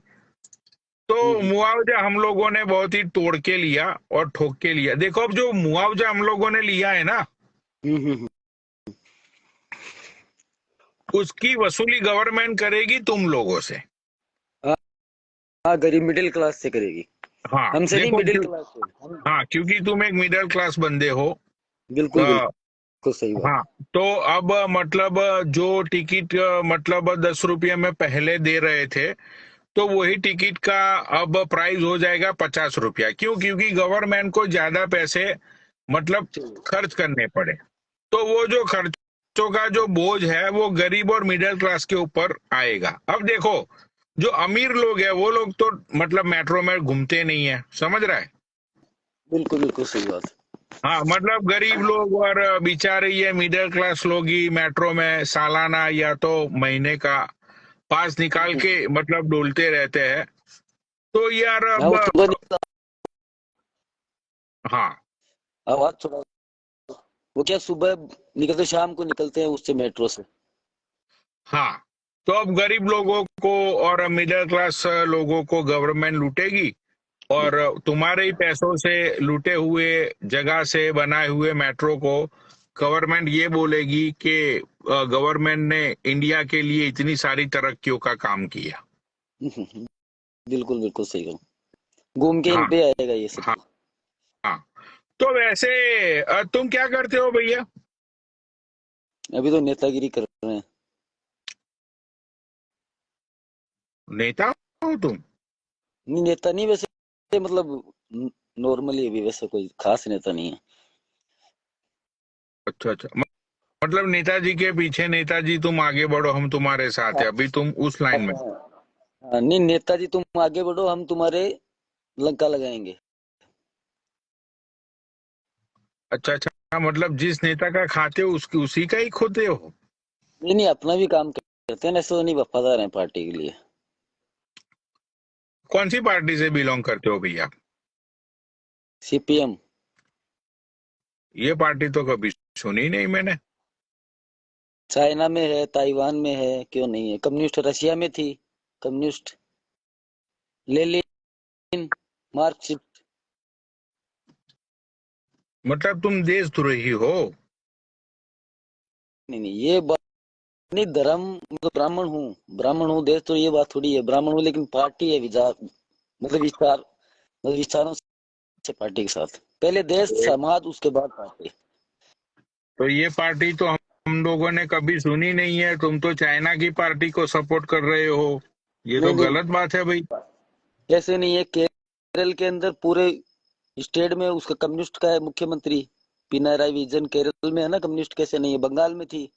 तो हम्म मुआवजा हम लोगों ने बहुत ही तोड़ के लिया और ठोक के लिया। देखो, अब जो मुआवजा हम लोगों ने लिया है ना, हम्म हम्म, हम्म। उसकी वसूली गवर्नमेंट करेगी तुम लोगों से। हाँ हाँ, गरीब मिडिल क्लास से करेगी। हाँ हमसे नहीं, देखो मिडिल क्लास से हम। हाँ, क्योंकि तुम एक मिडिल क्लास बंदे हो। बिल्कुल अ, बिल्कुल सही बात। हाँ, तो अब मतलब जो टिकट मतलब 10 रुपये में पहले दे रहे थे, तो वही टिकट का अब प्राइस हो जाएगा 50 रुपया। क्यों? क्योंकि गवर्नमेंट को ज्यादा पैसे मतलब चलिए। खर्च करने पड़े। तो वो जो खर्चों का जो बोझ है वो गरीब और मिडिल क्लास के ऊपर आएगा। अब देखो, जो अमीर लोग हैं वो लोग तो मतलब मेट्रो में घूमते नहीं है, समझ रहा है? बिल्कुल बिल्कुल सही बात। हाँ, मतलब गरीब लोग और बेचारे ये मिडिल क्लास लोग ही मेट्रो में सालाना या तो महीने का पास निकाल के मतलब डोलते रहते हैं। तो यार हाँ, अब वो सुबह निकला। हाँ आवाज थोड़ा। वो क्या, सुबह निकलते शाम को निकलते हैं उससे, मेट्रो से। हाँ, तो अब गरीब लोगों को और मिडिल क्लास लोगों को गवर्नमेंट लूटेगी, और तुम्हारे ही पैसों से लूटे हुए जगह से बनाए हुए मेट्रो को गवर्नमेंट ये बोलेगी कि गवर्नमेंट ने इंडिया के लिए इतनी सारी तरक्कियों का काम किया। बिल्कुल बिल्कुल सही कहा। घूम के इन हाँ पे आएगा ये सब हाँ कुछ। हाँ। तो वैसे तुम क्या करते हो भैया? अभी तो नेतागिरी कर रहे हैं। नेता हो तुम? नहीं, नेता नहीं वैसे, मतलब नॉर्मली अभी, वैसे कोई खास नेता नहीं है। अच्छा अच्छा, मतलब नेताजी के पीछे, नेताजी तुम आगे बढ़ो हम तुम्हारे साथ है, अभी तुम उस लाइन में। हाँ, नहीं, नेताजी तुम आगे बढ़ो, हम तुम्हारे लंका लगाएंगे। अच्छा अच्छा, मतलब जिस नेता का खाते हो उसकी उसी का ही खोते हो? नहीं नहीं, अपना भी काम करते हैं, ऐसे तो नहीं, वफादार हैं पार्टी के लिए। कौन सी पार्टी से बिलोंग करते हो भैया? सीपीएम। ये पार्टी तो कभी सुनी नहीं मैंने। चाइना में है, ताइवान में है, क्यों नहीं है? कम्युनिस्ट रशिया में थी, कम्युनिस्ट लेनिन, मार्क्सिस्ट। मतलब तुम देशद्रोही हो? नहीं नहीं, ये बात नहीं। धर्म मतलब ब्राह्मण हूँ, देश तो ये बात थोड़ी है, ब्राह्मण हूँ, लेकिन पार्टी है विचार, मतलब विचार, मतलब विचारों से पार्टी के साथ। पहले देश समाज, उसके बाद पार्टी। तो ये पार्टी तो हम लोगों ने कभी सुनी नहीं है। तुम तो चाइना की पार्टी को सपोर्ट कर रहे हो, ये नहीं तो नहीं, गलत बात है भाई। ऐसे नहीं है। केरल के अंदर पूरे स्टेट में उसका कम्युनिस्ट का है मुख्यमंत्री, पिनाराई विजयन। केरल में है ना कम्युनिस्ट, कैसे नहीं है? बंगाल में थी,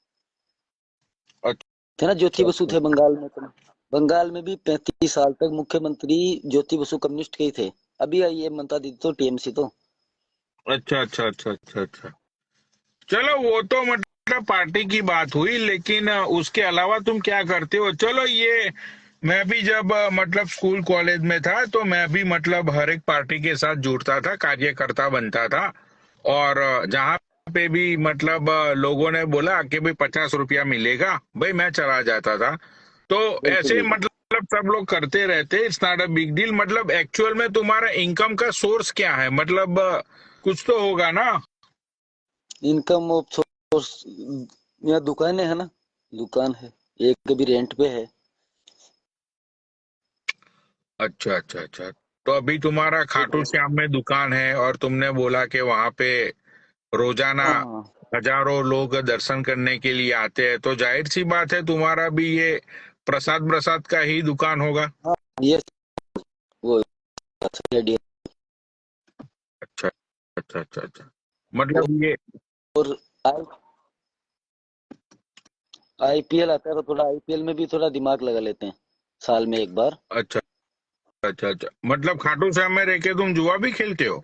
थे ना ज्योति अच्छा बसु अच्छा थे बंगाल में। तो बंगाल में भी 35 साल तक मुख्यमंत्री ज्योति बसु कम्युनिस्ट के ही थे। अभी आई है ममता दीदी तो टीएमसी तो। अच्छा अच्छा अच्छा अच्छा अच्छा। चलो, वो तो मतलब पार्टी की बात हुई, लेकिन उसके अलावा तुम क्या करते हो? चलो, ये मैं भी जब मतलब स्कूल कॉलेज में था तो मैं भी मतलब हर एक पार्टी के साथ जुड़ता था, कार्यकर्ता बनता था। और जहाँ पे भी मतलब लोगों ने बोला कि भाई 50 रुपया मिलेगा, भाई मैं चला जाता था। तो बिल्कुल ऐसे बिल्कुल। मतलब सब लोग करते रहते, it's not a big deal. मतलब एक्चुअल में तुम्हारा इनकम का सोर्स क्या है? मतलब कुछ तो होगा ना? इनकम ऑफ सोर्स, यहाँ दुकानें है ना, दुकान है, एक अभी रेंट पे है। अच्छा अच्छा अच्छा। तो अभी तुम्हारा खाटू श्याम में दुकान है और तुमने बोला कि वहां पे रोजाना हाँ हजारों लोग दर्शन करने के लिए आते हैं, तो जाहिर सी बात है तुम्हारा भी ये प्रसाद प्रसाद का ही दुकान होगा। हाँ, ये वो अच्छा आइडिया। अच्छा अच्छा अच्छा अच्छा। मतलब ये और आईपीएल आता है तो थोड़ा आईपीएल में भी थोड़ा दिमाग लगा लेते हैं, साल में एक बार। अच्छा अच्छा अच्छा, मतलब खाटू श्याम में रह के तुम जुआ भी खेलते हो?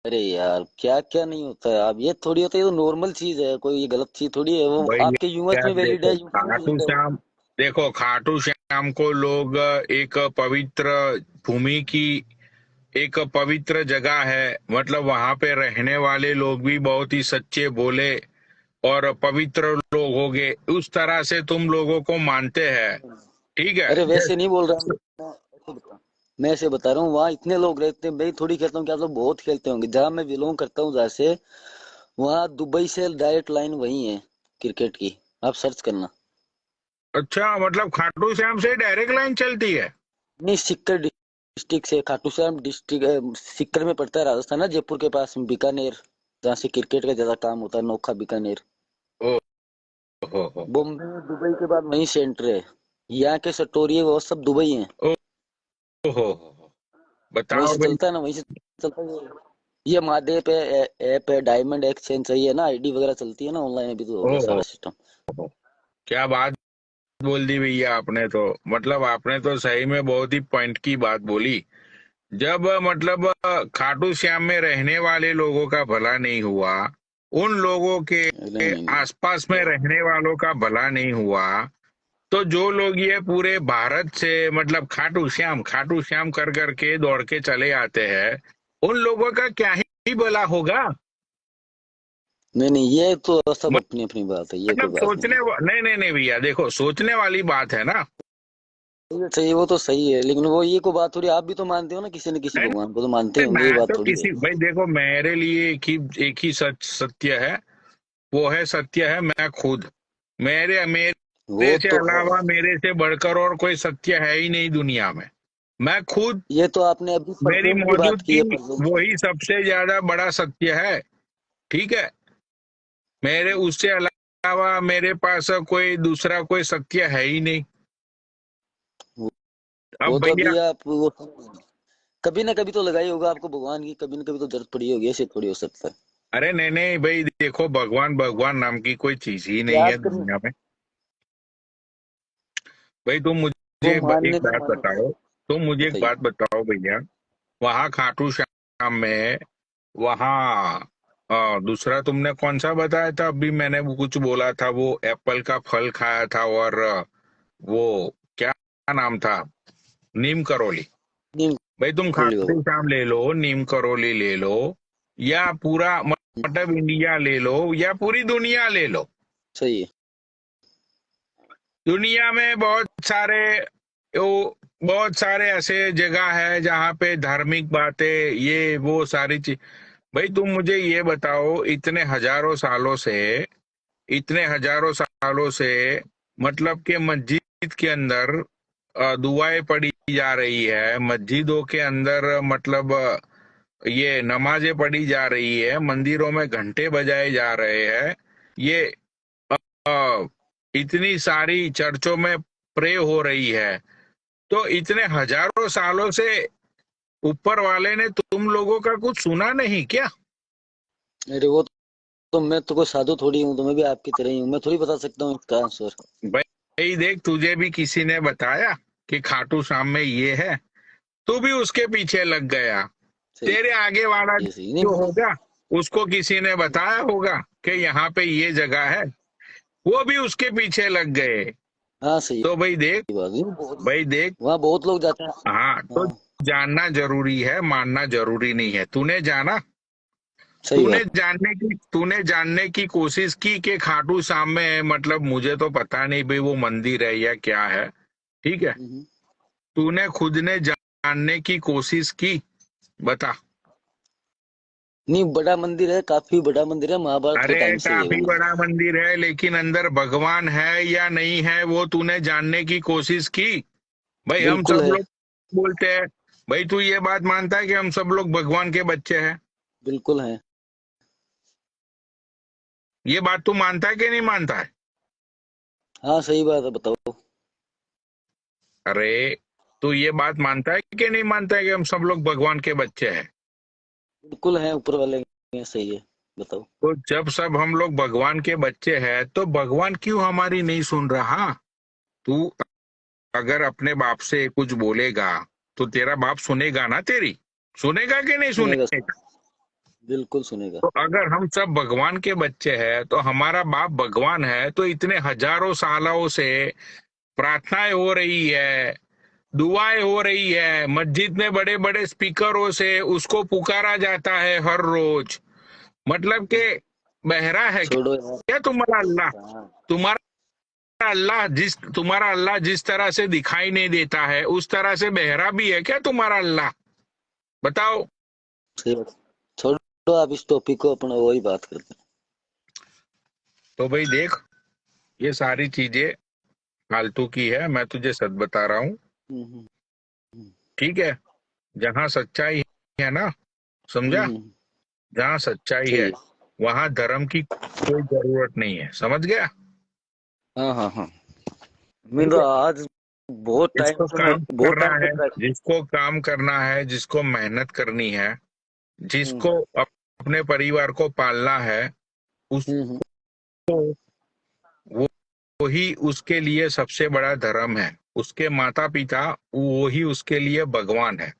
अरे यार, क्या क्या नहीं होता है, अब ये थोड़ी होता है, ये तो नॉर्मल चीज है, कोई ये गलत चीज थोड़ी है, वो भाई आपके यूएस यार में वैलिड है, देखो, यूपी में वैलिड है वो। देखो खाटू श्याम को लोग एक पवित्र भूमि की, एक पवित्र जगह है, मतलब वहां पे रहने वाले लोग भी बहुत ही सच्चे बोले और पवित्र लोग होंगे, उस तरह से तुम लोगों को मानते हैं। ठीक है। अरे वैसे नहीं बोल रहा हूँ मैं ऐसे बता रहा हूँ, वहाँ इतने लोग रहते हैं, मैं थोड़ी कहता हूँ कि आप लोग बहुत खेलते होंगे। जहाँ मैं बिलोंग करता हूँ, जहाँ से, वहाँ दुबई से डायरेक्ट लाइन वही है क्रिकेट की, आप सर्च करना। अच्छा, मतलब खाटू श्याम से डायरेक्ट लाइन चलती है? नहीं, सीकर डिस्ट्रिक्ट से, खाटू श्याम डिस्ट्रिक्ट सीकर में पड़ता है, राजस्थान ना, जयपुर के पास में, बीकानेर, जहाँ से क्रिकेट का ज्यादा काम होता है, नोखा बीकानेर। ओ हो बॉम्बे दुबई के बाद वही सेंटर है। यहाँ के सटोरिये वो सब दुबई है। ओ हो वहीं बताओ से भाई। चलता है ना, वहीं से चलता है। ये महादेव पे ऐप है, डायमंड एक्सचेंज चाहिए है ना, आईडी वगैरह चलती है ना ऑनलाइन, अभी तो हो ओ गया हो सारा सिस्टम। हो, क्या बात बोल दी भैया आपने तो। मतलब आपने तो सही में बहुत ही पॉइंट की बात बोली। जब मतलब खाटू श्याम में रहने वाले लोगों का भला नहीं हुआ, उन लोगों के नहीं नहीं नहीं। आसपास में रहने वालों का भला नहीं हुआ, तो जो लोग ये पूरे भारत से मतलब खाटू श्याम कर करके दौड़ के चले आते हैं, उन लोगों का क्या ही भला होगा? नहीं नहीं, ये तो सब अपनी अपनी बात है, ये कोई मतलब बात नहीं है। नहीं नहीं नहीं भैया, देखो सोचने वाली बात है ना। ये सही, वो तो सही है, लेकिन वो ये को बात थोड़ी, आप भी तो मानते हो ना, किसी न किसी नहीं भगवान को तो मानते नहीं, होंगे, ये मैं बात तो थोड़ी है। किसी भाई देखो, मेरे लिए एक ही सत्य है, वो है सत्य है मैं खुद। मेरे वो से तो है। अलावा, मेरे से बढ़कर और कोई सत्य है ही नहीं दुनिया में। मैं खुद, ये तो आपने अभी मेरी प्रेजेंट की बात की मौजूदगी है, प्रेजेंट की। वही सबसे ज्यादा बड़ा सत्य है। ठीक है। मेरे उससे अलावा मेरे पास कोई दूसरा कोई सत्य है ही नहीं। अब वो तो भैया, अभी आप वो कभी ना कभी तो लगाई होगा आपको भगवान की, कभी ना कभी तो जरूरत पड़ी होगी, ऐसे थोड़ी हो सकता है। अरे नहीं नहीं भाई, देखो भगवान भगवान नाम की कोई चीज ही नहीं है याद करने, दुनिया में। भाई तुम वो मुझे मानने एक का बात मन होता है। बताओ, तुम मुझे एक बताइए। बात बताओ भैया। वहां खाटू श्याम में, वहां दूसरा तुमने कौन सा बताया था? अभी मैंने वो कुछ बोला था, वो एप्पल का फल खाया था, और वो क्या नाम था? नीम करोली। नीम भाई तुम खोली खाटू बाबा। श्याम ले लो, नीम करोली ले लो, या पूरा मतलब इंडिया ले लो, या पूरी दुनिया ले लो। सही है। दुनिया में बहुत सारे ऐसे जगह है जहाँ पे धार्मिक बातें, ये वो सारी चीज। भाई तुम मुझे ये बताओ, इतने हजारों सालों से मतलब कि मस्जिद के अंदर दुआएं पढ़ी जा रही है, मस्जिदों के अंदर मतलब ये नमाजें पढ़ी जा रही है, मंदिरों में घंटे बजाए जा रहे हैं, ये अ, इतनी सारी चर्चों में प्रे हो रही है। तो इतने हजारों सालों से ऊपर वाले ने तुम लोगों का कुछ सुना नहीं क्या? अरे वो तो मैं तो कोई साधु थोड़ी हूँ, तो मैं भी आपकी तरह ही हूँ, मैं थोड़ी बता सकता हूँ इसका आंसर। भाई देख, तुझे भी किसी ने बताया कि खाटू श्याम में ये है, तू भी उसके पीछे लग गया। सही तेरे आगे वाला है, सही नहीं। जो होगा, उसको किसी ने बताया होगा कि यहाँ पे ये जगह है, वो भी उसके पीछे लग गए। हाँ सही तो भाई देख, बात है, बहुत, भाई देख, वहाँ बहुत लोग जाते हैं। हाँ तो हाँ जानना जरूरी है, मानना जरूरी नहीं है। तूने जाना, सही बात। तूने जानने की कोशिश की कि खाटू श्याम में है, मतलब मुझे तो पता नहीं भाई वो मंदिर है या क्या है। ठीक है। हम्म। तूने खुद ने जानने की कोशिश की, बता। नहीं, बड़ा मंदिर है, काफी बड़ा मंदिर है, महाभारत के अरे टाइम से ही है वो काफी मंदिर। बड़ा मंदिर है, लेकिन अंदर भगवान है या नहीं है वो तूने जानने की कोशिश की? भाई हम बिल्कुल सब है। लोग बोलते हैं, भाई तू ये बात मानता है कि हम सब लोग भगवान के बच्चे हैं? बिल्कुल है। ये बात तू मानता है कि नहीं मानता है? हाँ सही बात है, बताओ। अरे तू ये बात मानता है कि नहीं मानता है कि हम सब लोग भगवान के बच्चे हैं? बिल्कुल है, ऊपर वाले के सही है, बताओ। तो जब सब हम लोग भगवान के बच्चे हैं, तो भगवान क्यों हमारी नहीं सुन रहा? तू अगर अपने बाप से कुछ बोलेगा, तो तेरा बाप सुनेगा ना तेरी? सुनेगा कि नहीं सुनेगा, सुनेगा? बिल्कुल सुनेगा। तो अगर हम सब भगवान के बच्चे हैं, तो हमारा बाप भगवान है, तो इतने हजारों सालों से प्रार्थनाएं हो रही है, दुआएं हो रही है, मस्जिद में बड़े बड़े स्पीकरों से उसको पुकारा जाता है हर रोज। मतलब के बहरा है छोड़ो यार। क्या तुम्हारा अल्लाह? हाँ, तुम्हारा अल्लाह जिस तरह से दिखाई नहीं देता है उस तरह से बहरा भी है क्या तुम्हारा अल्लाह? बताओ। सही बात। छोड़ो आप इस टॉपिक को, अपना वही बात करते तो भाई देख, ये सारी चीजें फालतू की है, मैं तुझे सच बता रहा हूँ। हैं। हम्म, ठीक है, जहां सच्चाई है ना, समझा, हम्म, जहां सच्चाई सही है है। वहां धर्म की कोई जरूरत नहीं है, समझ गया? हाँ हाँ हाँ। ठीक मैं है, आज बहुत टाइम जिसको से मैं काम बहुत करना टाइम से है, ट्राई। जिसको काम करना है, जिसको मेहनत करनी है, हम्म, जिसको अपने परिवार को पालना है, हम्म, उसको वो वही उसके लिए सबसे बड़ा धर्म है। उसके माता पिता वो ही उसके लिए भगवान है।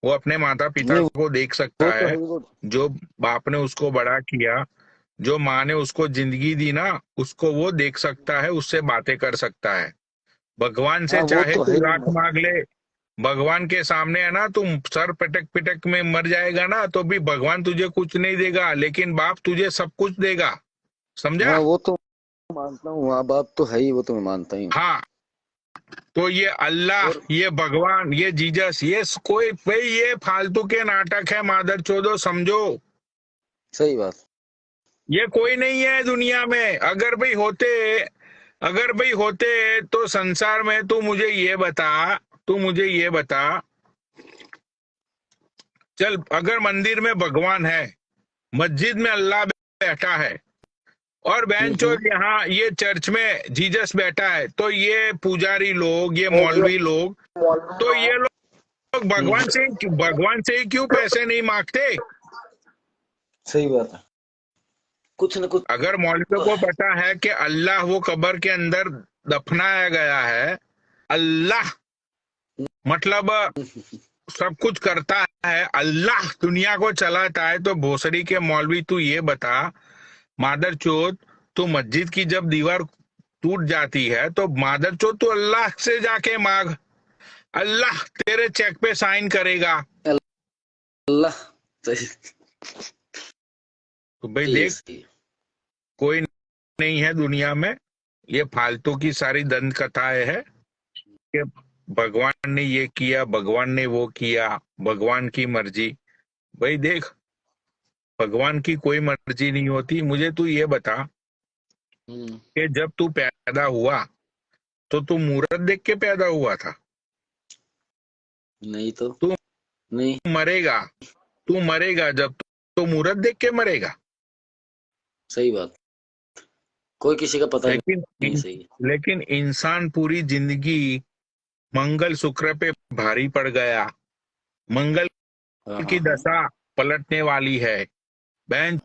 वो अपने माता पिता नहीं को देख वो सकता तो है, है ही, वो। जो बाप ने उसको बड़ा किया, जो माँ ने उसको जिंदगी दी ना, उसको वो देख सकता है, उससे बातें कर सकता है। भगवान हाँ से वो चाहे तो तू है ही। लाख मांग ले, भगवान के सामने है ना, तुम सर पिटक पिटक में मर जाएगा ना तो भी भगवान तुझे कुछ नहीं देगा, लेकिन बाप तुझे सब कुछ देगा। समझा? हाँ वो तो मानता हूँ, माँ बाप तो है ही, वो तो मैं मानता ही हूँ। हाँ। तो ये अल्लाह, और ये भगवान, ये जीसस, ये कोई भाई ये फालतू के नाटक है, मादर चोदो, समझो। सही बात। ये कोई नहीं है दुनिया में। अगर भाई होते तो संसार में तू मुझे ये बता, चल अगर मंदिर में भगवान है, मस्जिद में अल्लाह बैठा है, और हम्म, बहनचोद यहाँ ये चर्च में जीसस बैठा है, तो ये पुजारी लोग, ये मौलवी लोग, तो ये लोग हम्म, भगवान से ही क्यों पैसे नहीं मांगते? सही बात है। कुछ न कुछ अगर मौलवियों तो को है। पता है कि अल्लाह वो कब्र के अंदर दफनाया गया है, अल्लाह मतलब सब कुछ करता है, अल्लाह दुनिया को चलाता है, तो भोसड़ी के मौलवी तू ये बता, मादर चोद, तू मस्जिद की जब दीवार टूट जाती है तो मादर चोद तू अल्लाह से जाके मांग, अल्लाह तेरे चेक पे साइन करेगा। अल्लाह। सही। तो भाई सही है, देख, सही है। कोई नहीं है दुनिया में, ये फालतू की सारी दंत कथाएं है कि भगवान ने ये किया, भगवान ने वो किया, भगवान की मर्जी। भाई देख, भगवान की कोई मर्जी नहीं होती। मुझे तू ये बता हम्म, कि जब तू पैदा हुआ तो तू मूरत देख के पैदा हुआ था? नहीं तो। तू नहीं। मरेगा, तू मरेगा जब, तो मूरत देख के मरेगा। सही बात। कोई किसी का पता लेकिन नहीं। सही है। लेकिन इंसान पूरी जिंदगी मंगल शुक्र पे भारी पड़ गया। मंगल हाँ की हाँ हाँ। दशा पलटने वाली है, बहन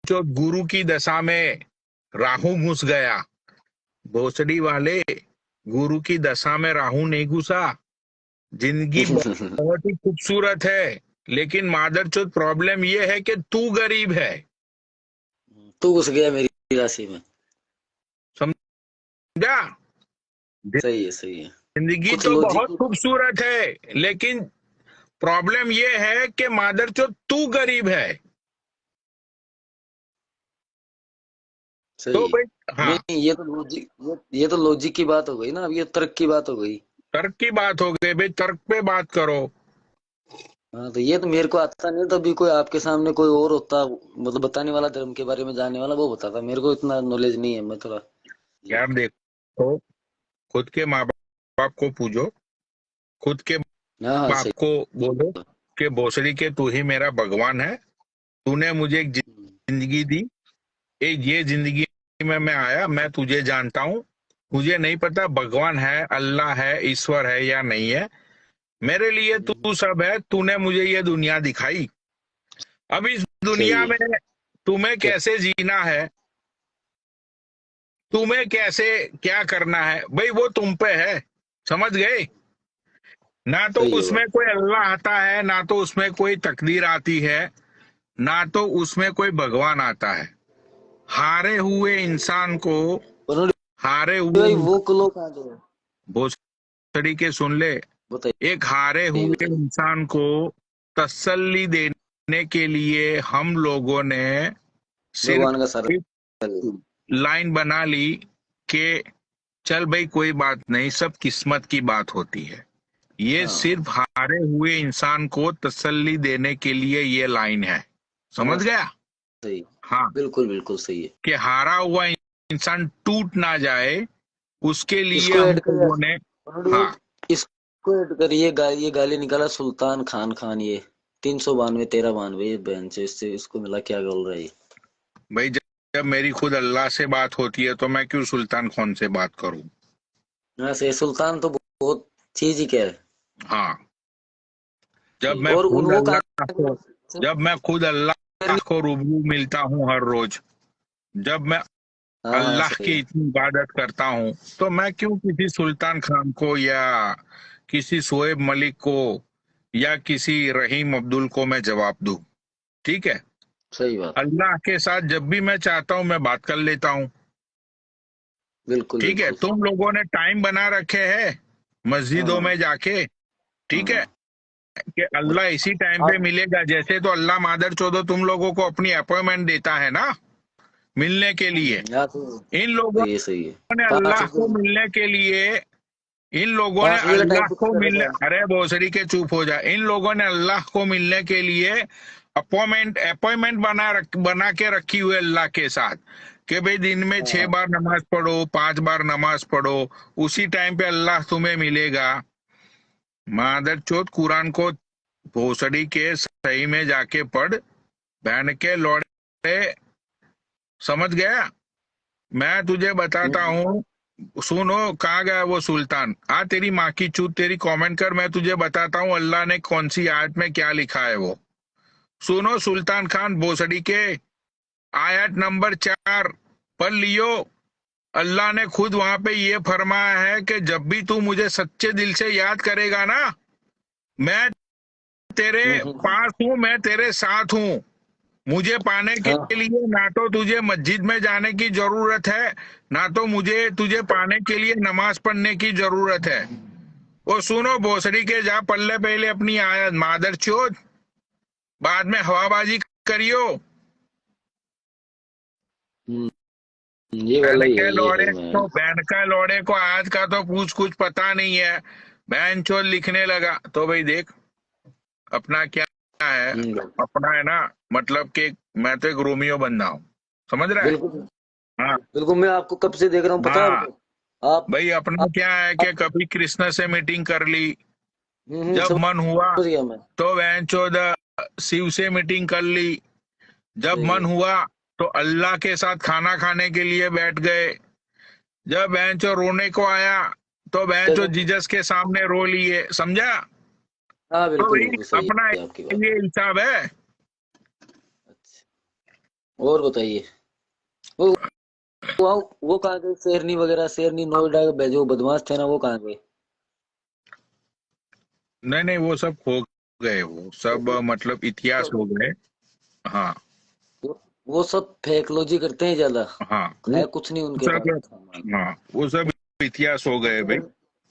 जो गुरु की दशा में राहु घुस गया। भोसड़ी वाले, गुरु की दशा में राहु नहीं घुसा। जिंदगी बहुत ही खूबसूरत है, लेकिन मादरचोद प्रॉब्लम यह है कि तू गरीब है। तू घुस गया मेरी राशि में। समझा? सही है, सही है। जिंदगी कुछ तो लॉजिक। बहुत खूबसूरत है, लेकिन प्रॉब्लम यह है कि मादरचोद तू गरीब है। तो सही भाई, है। हाँ, नहीं ये तो लॉजिक, ये तो लॉजिक की बात हो गई ना, अब ये तर्क की बात हो गई। तर्क की बात हो गई भाई, तर्क पे बात करो। हाँ तो ये तो मेरे को आता नहीं, तभी कोई आपके सामने कोई और होता, मतलब बताने वाला, धर्म के बारे में जानने वाला, वो बताता। मेरे को इतना नॉलेज नहीं है, मैं थोड़ा ये। यार देखो, खुद के माँ बाप को पूछो, खुद के हाँ हाँ बाप सही। को बोलो कि भोसड़ी के तू ही मेरा भगवान है, तूने मुझे एक जिंदगी दी, ये जिंदगी में मैं आया, मैं तुझे जानता हूँ। मुझे नहीं पता भगवान है, अल्लाह है, ईश्वर है या नहीं है, मेरे लिए तू सब है, तूने मुझे ये दुनिया दिखाई। अब इस सही दुनिया है। में तुम्हें क्या। कैसे जीना है, तुम्हें कैसे क्या करना है, भाई वो तुम पे है। समझ गए? ना तो सही है उसमें बात। कोई अल्लाह आता है, ना तो उसमें कोई तकदीर आती है, ना तो उसमें कोई भगवान आता है। हारे हुए इंसान को, पर हारे भाई हुए, वो लोग कहाँ गए? भोसड़ी के सुन ले। बताइए एक हारे हुए बताइए। इंसान को तसल्ली देने के लिए हम लोगों ने सिर्फ भगवान का सारा। एक लाइन बना ली कि चल भाई कोई बात नहीं, सब किस्मत की बात होती है। ये हाँ सिर्फ हारे हुए इंसान को तसल्ली देने के लिए ये लाइन है, हाँ समझ गया? सही। हाँ, बिल्कुल बिल्कुल सही है। कि हारा हुआ इंसान टूट ना जाए, उसके लिए इसको हम ऐड लोगों ने। करिए। हाँ इसको ऐड करिए, ये गाली निकाला सुल्तान खान खान, ये 392 1392, ये बहन से इससे इसको मिला क्या बोल रहा है ये। भाई, जब मेरी खुद अल्लाह से बात होती है तो मैं क्यों सुल्तान खान से बात करूं? हाँ सही, सुल्तान तो बहुत चीज ही क्या है। हाँ, जब सही। मैं और उन खुद वो अल्लाह को कहा। जब मैं खुद अल्लाह को रूबरू मिलता हूँ हर रोज, जब मैं हाँ हाँ अल्लाह सही की है। इतनी इबादत करता हूँ, तो मैं क्यों किसी सुल्तान खान को या किसी शोएब मलिक को या किसी रहीम अब्दुल को मैं जवाब दूं? ठीक है, सही बात। अल्लाह के साथ जब भी मैं चाहता हूं मैं बात कर लेता हूं। बिल्कुल ठीक है, बिल्कुल। तुम लोगों ने टाइम बना रखे हैं मस्जिदों हाँ में जाके, ठीक है, हाँ। कि अल्लाह इसी टाइम पे आप। मिलेगा। जैसे तो अल्लाह मादर चौदो तुम लोगों को अपनी अपॉइंटमेंट देता है ना मिलने के लिए। यहाँ तो इन लोगों सही है सही है। ने पाँच अल्लाह को मिलने के लिए, इन लोगों ने 5 बजे का टाइम अल्लाह फिक्स को कर मिलने, रखा है। अरे भोसड़ी के चुप हो जा। इन लोगों ने अल्लाह को मिलने के लिए अपॉइंटमेंट बना के रखी हुई है अल्लाह के साथ, कि भाई दिन में हाँ 6 बार नमाज पढ़ो, 5 बार नमाज पढ़ो, उसी टाइम पे अल्लाह तुम्हें मिलेगा। मादर चौथ कुरान को भोसड़ी के सही में जाके पढ़, बहन के लौड़े, समझ गया? मैं तुझे बताता हम्म, हूँ, सुनो, कहाँ गया वो सुल्तान? आ तेरी माँ की चूत, तेरी कमेंट कर, मैं तुझे बताता हूँ अल्लाह ने कौन सी आयत में क्या लिखा है वो। सुनो सुल्तान खान भोसड़ी के, आयत नंबर 4 पढ़ लियो। अल्लाह ने खुद वहां पे ये फरमाया है कि जब भी तू मुझे सच्चे दिल से याद करेगा ना, मैं तेरे हम्म, हम्म, हम्म। पास हूँ, मैं तेरे साथ हूँ। मुझे पाने के हाँ लिए ना तो तुझे मस्जिद में जाने की जरूरत है, ना तो मुझे तुझे पाने के लिए नमाज पढ़ने की जरूरत है। वो सुनो भोसड़ी के, जा पल्ले पहले अपनी आयत मादर चोद, बाद में हवाबाजी करियो। हम्म, ये वाला ही है, ये है मैं। बहन का लौड़े को आज का तो कुछ पता नहीं है, बहन चोद लिखने लगा। तो भाई देख अपना क्या है, हम्म, अपना है ना, मतलब कि मैं तो एक रोमियो बंदा हूँ, समझ रहा है? बिल्कुल हाँ बिल्कुल। मैं आपको कब से देख रहा हूँ पता है हाँ, आपको। आप भाई अपना आप, क्या है कि आप कभी कृष्ण से मीटिंग कर ली, जब मन समझ हुआ गया मैं। तो बहन चोद शिव से मीटिंग कर ली, जब सही मन है। हुआ तो अल्लाह के साथ खाना खाने के लिए बैठ गए, जब बहन चो रोने को आया तो बहन चो देखो। जीसस के सामने रो लिए, समझा? हाँ तो बिल्कुल भाई बिल्कुल सही अपना है आपकी बात। ये हिसाब है। अच्छा, और बताइए। वो वो कहाँ गए, शेरनी वगैरह, शेरनी नोएडा के जो बदमाश थे ना, वो कहाँ गए। नहीं नहीं, वो सब खो गए, वो सब मतलब इतिहास हो गए। हाँ वो सब फेकलॉजी करते हैं ज्यादा। हाँ, वो है कुछ नहीं उनके सब, पास सामान। हाँ वो सब इतिहास हो गए भाई।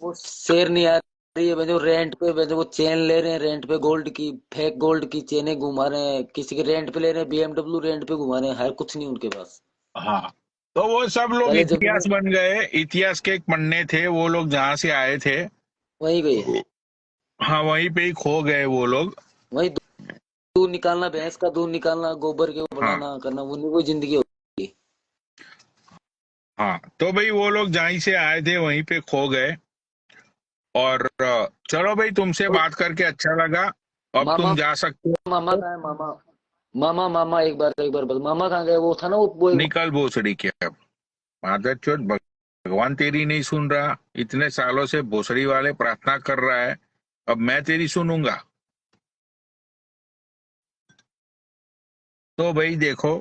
वो शेरनी आ रही है जो रेंट पे, वो चेन ले रहे हैं रेंट पे, गोल्ड की, फेक गोल्ड की चेनें घुमा रहे हैं, किसी के रेंट पे ले रहे हैं, BMW रेंट पे घुमा रहे हैं, है कुछ नहीं उनके पास। हाँ, तो वो सब लोग पहले जब इतिहास बन गए, इतिहास के एक पन्ने थे वो लोग जहां से आए थे, वहीं गए, हाँ वहीं पे ही खो गए वो लोग। वहीं दूध निकालना, भैंस का दूध निकालना, गोबर के वो हाँ बनाना करना, वो जिंदगी होगी। हाँ, तो भाई वो लोग जहीं से आए थे वहीं पे खो गए। और चलो भाई, तुमसे और बात करके अच्छा लगा, अब मामा, तुम जा सकते मामा हो। कहाँ है मामा। मामा मामा एक बार बता, मामा कहाँ गए, वो था ना वो निकल भोसड़ी के अब, आदत चोट, भगवान तेरी नहीं सुन रहा, इतने सालों से भोसड़ी वाले प्रार्थना कर रहा है, अब मैं तेरी सुनूंगा? तो भाई देखो,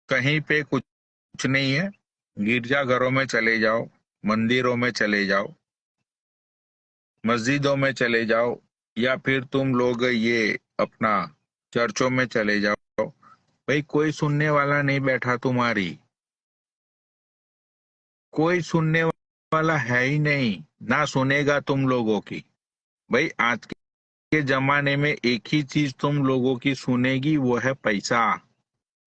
कहीं पे कुछ नहीं है, गिरजाघरों में चले जाओ, मंदिरों में चले जाओ, मस्जिदों में चले जाओ, या फिर तुम लोग ये अपना चर्चों में चले जाओ, भाई कोई सुनने वाला नहीं बैठा तुम्हारी, कोई सुनने वाला है ही नहीं, ना सुनेगा तुम लोगों की। भाई आज के जमाने में एक ही चीज तुम लोगों की सुनेगी, वो है पैसा।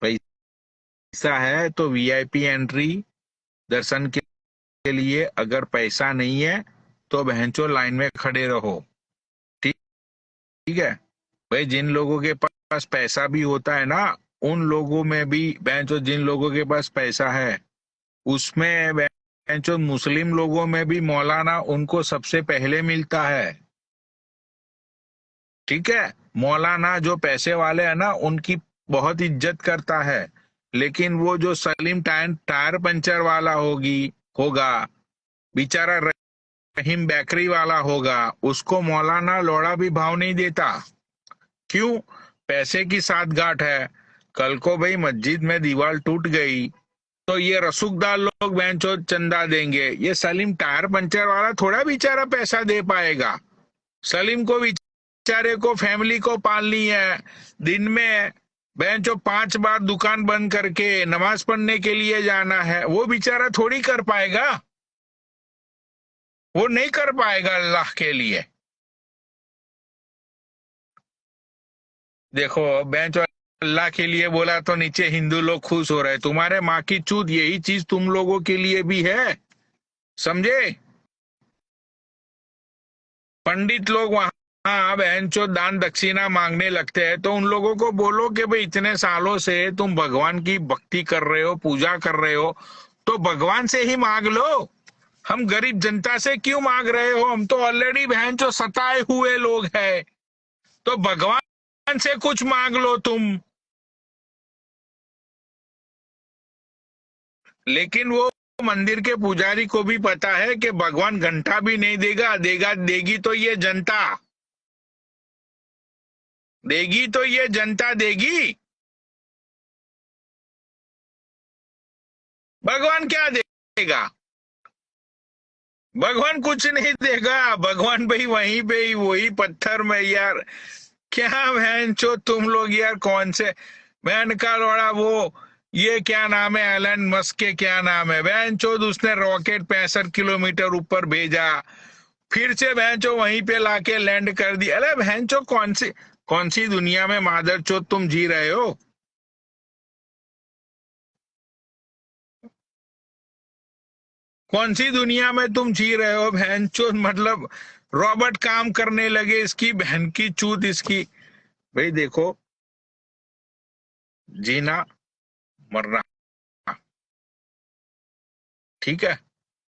पैसा है तो वीआईपी एंट्री दर्शन के लिए, अगर पैसा नहीं है तो बहनचो लाइन में खड़े रहो। ठीक ठीक है। भाई जिन लोगों के पास पैसा भी होता है ना, उन लोगों में भी बहनचो, जिन लोगों के पास पैसा है उसमें बहनचो मुस्लिम लोगों में भी मौलाना उनको सबसे पहले मिलता है। ठीक है। मौलाना जो पैसे वाले हैं ना, उनकी बहुत इज्जत करता है। लेकिन वो जो सलीम टायर टायर पंचर वाला होगा, बेचारा रहीम बेकरी वाला होगा, उसको मौलाना लौड़ा भी भाव नहीं देता। क्यों? पैसे की साठगांठ है। कल को भाई मस्जिद में दीवार टूट गई तो ये रसूखदार लोग बेंचो चंदा देंगे, ये सलीम टायर पंचर वाला थोड़ा बेचारा पैसा दे पाएगा। सलीम को बेचारे को फैमिली को पालनी है। दिन में बेंचो 5 बार दुकान बंद करके नमाज पढ़ने के लिए जाना है, वो बेचारा थोड़ी कर पाएगा। वो नहीं कर पाएगा अल्लाह के लिए। देखो बेंच अल्लाह के लिए बोला तो नीचे हिंदू लोग खुश हो रहे, तुम्हारे माँ की चूत यही चीज तुम लोगों के लिए भी है, समझे? पंडित लोग वहां बहनचो दान दक्षिणा मांगने लगते हैं, तो उन लोगों को बोलो कि भाई इतने सालों से तुम भगवान की भक्ति कर रहे हो, पूजा कर रहे हो, तो भगवान से ही मांग लो। हम गरीब जनता से क्यों मांग रहे हो? हम तो ऑलरेडी बहनचो सताए हुए लोग हैं, तो भगवान से कुछ मांग लो तुम। लेकिन वो मंदिर के पुजारी को भी पता है कि भगवान घंटा भी नहीं देगी तो ये जनता देगी। भगवान क्या देगा? भगवान कुछ नहीं देगा। भगवान भाई वहीं पे ही, वही पत्थर में यार। क्या बहन चो तुम लोग यार, कौन से बहन का लोड़ा, वो ये क्या नाम है, एलन मस्क के क्या नाम है, बहन चोद उसने रॉकेट 65 किलोमीटर ऊपर भेजा, फिर से बहन चो वहीं पे लाके लैंड कर दिया। अरे बहन चो कौन सी दुनिया में मादर चोद तुम जी रहे हो? कौन सी दुनिया में तुम जी रहे हो बहन चोद? मतलब रॉबर्ट काम करने लगे, इसकी बहन की चूत इसकी। भाई देखो, जीना मरना, ठीक है।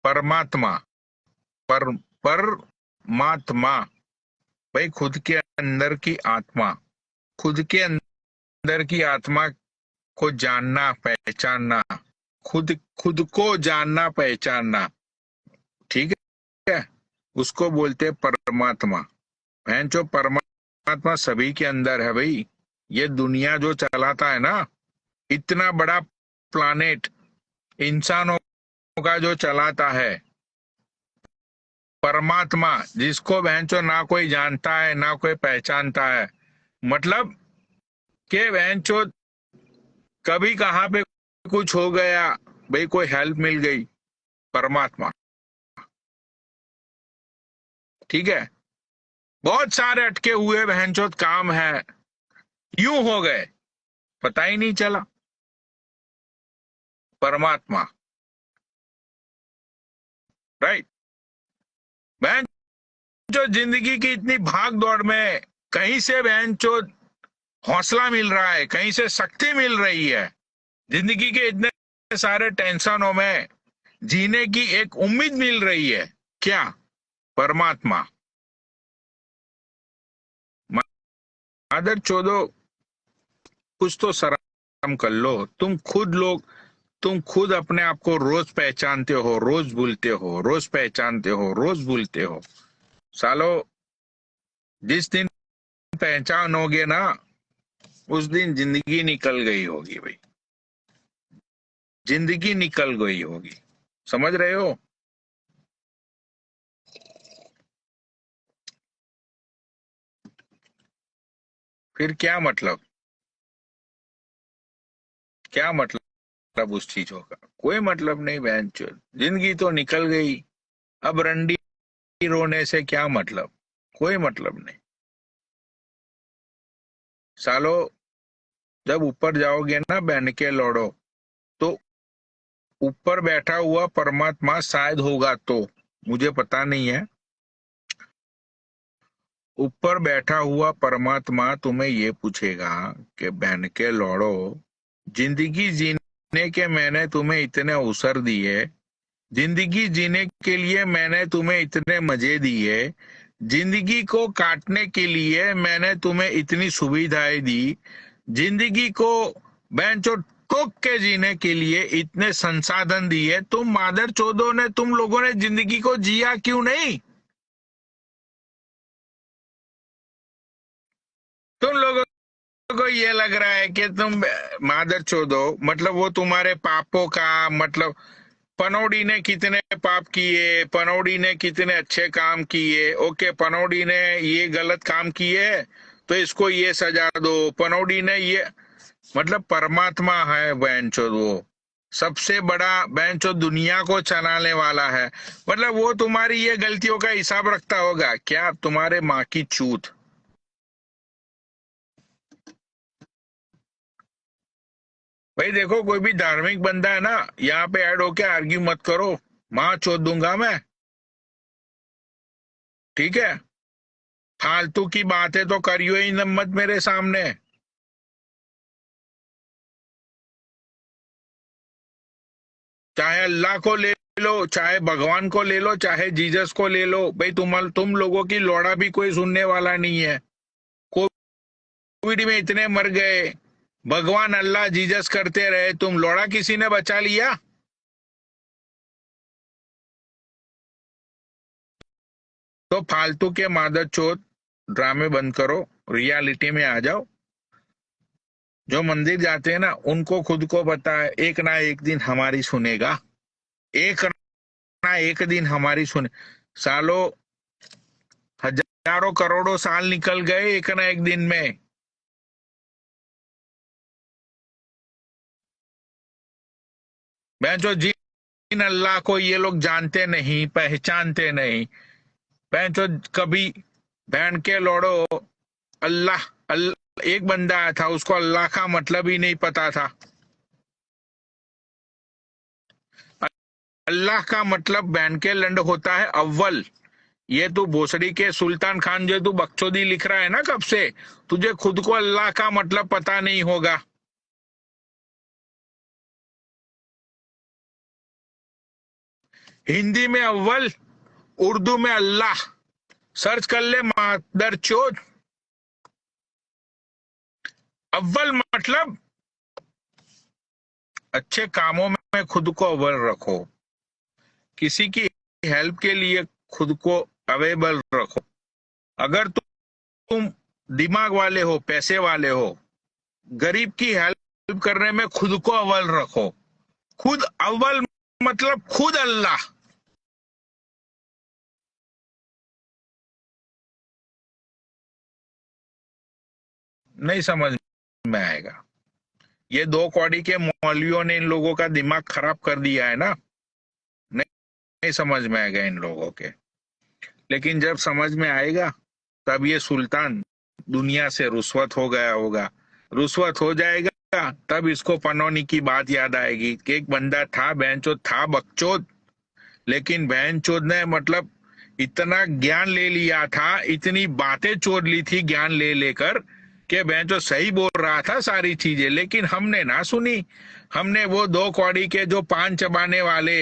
परमात्मा, परमात्मा, भाई खुद के अंदर की आत्मा, खुद के अंदर की आत्मा को जानना पहचानना, खुद को जानना पहचानना, ठीक है, उसको बोलते हैं परमात्मा। बहन जो परमात्मा सभी के अंदर है भाई। ये दुनिया जो चलाता है ना, इतना बड़ा प्लानेट इंसानों का जो चलाता है, परमात्मा, जिसको बहनचो ना कोई जानता है ना कोई पहचानता है। मतलब के बहनचो कभी कहाँ पे कुछ हो गया, भाई कोई हेल्प मिल गई, परमात्मा, ठीक है। बहुत सारे अटके हुए बहनचोद काम है, यूं हो गए, पता ही नहीं चला, परमात्मा, राइट। बहन जो जिंदगी की इतनी भाग दौड़ में कहीं से बहनचो हौसला मिल रहा है, कहीं से शक्ति मिल रही है, जिंदगी के इतने सारे टेंशनों में जीने की एक उम्मीद मिल रही है, क्या? परमात्मा। मादर चोदो, कुछ तो शर्म कर लो। तुम खुद अपने आप को रोज पहचानते हो, रोज भूलते हो, रोज पहचानते हो, रोज भूलते हो। सालो, जिस दिन पहचानोगे ना, उस दिन जिंदगी निकल गई होगी भाई, जिंदगी निकल गई होगी। समझ रहे हो? फिर क्या मतलब, क्या मतलब उस चीजों का? कोई मतलब नहीं बहन चोद, जिंदगी तो निकल गई, अब रंडी रोने से क्या मतलब, कोई मतलब नहीं। सालो, जब ऊपर जाओगे ना बहन के लौड़ो, तो ऊपर बैठा हुआ परमात्मा शायद होगा, तो मुझे पता नहीं है, ऊपर बैठा हुआ परमात्मा तुम्हें ये पूछेगा कि बहन के लौड़ो, जिंदगी जीने के मैंने तुम्हें इतने अवसर दिए, जिंदगी जीने के लिए मैंने तुम्हें इतने मजे दिए, जिंदगी को काटने के लिए मैंने तुम्हें इतनी सुविधाएं दी, जिंदगी को बेंचो ठोक के जीने के लिए इतने संसाधन दिए, तुम मादर चोदों ने, तुम लोगों ने जिंदगी को जिया क्यों नहीं? तुम लोगों को ये लग रहा है कि तुम मादर चोदो, मतलब वो तुम्हारे पापों का मतलब, पनौड़ी ने कितने पाप किए, पनौड़ी ने कितने अच्छे काम किए, ओके पनौड़ी ने ये गलत काम किए तो इसको ये सजा दो, पनौड़ी ने ये, मतलब परमात्मा है बेंचो, वो सबसे बड़ा बेंचो, दुनिया को चलाने वाला है, मतलब वो तुम्हारी ये गलतियों का हिसाब रखता होगा क्या? तुम्हारे माँ की चूत। भाई देखो, कोई भी धार्मिक बंदा है ना, यहाँ पे ऐड होके आर्ग्यू मत करो, माँ चोद दूंगा मैं, ठीक है? फालतू की बातें तो करियो ही मत मेरे सामने। चाहे अल्लाह को ले लो, चाहे भगवान को ले लो, चाहे जीसस को ले लो, भाई तुम लोगों की लौड़ा भी कोई सुनने वाला नहीं है। कोविड में इतने मर गए, भगवान अल्लाह जीसस करते रहे, तुम लौड़ा किसी ने बचा लिया? तो फालतू के मादर चोद ड्रामे बंद करो, रियलिटी में आ जाओ। जो मंदिर जाते हैं ना, उनको खुद को पता है एक ना एक दिन हमारी सुनेगा, एक ना एक दिन हमारी सुने। सालों, हजारों करोड़ों साल निकल गए एक ना एक दिन में। मैं जो जिन अल्लाह को ये लोग जानते नहीं, पहचानते नहीं, मैं जो कभी बहन के लौड़ो, अल्लाह एक बंदा आया था, उसको अल्लाह का मतलब ही नहीं पता था। अल्लाह का मतलब बहन के लंड होता है अव्वल। ये तू भोसड़ी के सुल्तान खान जो तू बकचोदी लिख रहा है ना कब से, तुझे खुद को अल्लाह का मतलब पता नहीं होगा। हिंदी में अव्वल, उर्दू में अल्लाह, सर्च कर ले मादर चोद। अव्वल मतलब अच्छे कामों में खुद को अव्वल रखो, किसी की हेल्प के लिए खुद को अवेलेबल रखो। अगर तुम दिमाग वाले हो, पैसे वाले हो, गरीब की हेल्प करने में खुद को अव्वल रखो। खुद अव्वल मतलब खुद अल्लाह। नहीं समझ में आएगा। ये दो कौड़ी के मौलवियों ने इन लोगों का दिमाग खराब कर दिया है ना, नहीं, नहीं समझ में आएगा इन लोगों के। लेकिन जब समझ में आएगा, तब ये सुल्तान दुनिया से रुस्वत हो गया होगा, रुस्वत हो जाएगा, तब इसको पनौनी की बात याद आएगी कि एक बंदा था बहनचोद, था बकचोद, लेकिन बहनचोद ने मतलब इतना ज्ञान ले लिया था, इतनी बातें चोद ली थी ज्ञान ले लेकर, कि बहनचोद सही बोल रहा था सारी चीजें, लेकिन हमने ना सुनी। हमने वो दो कौड़ी के जो पान चबाने वाले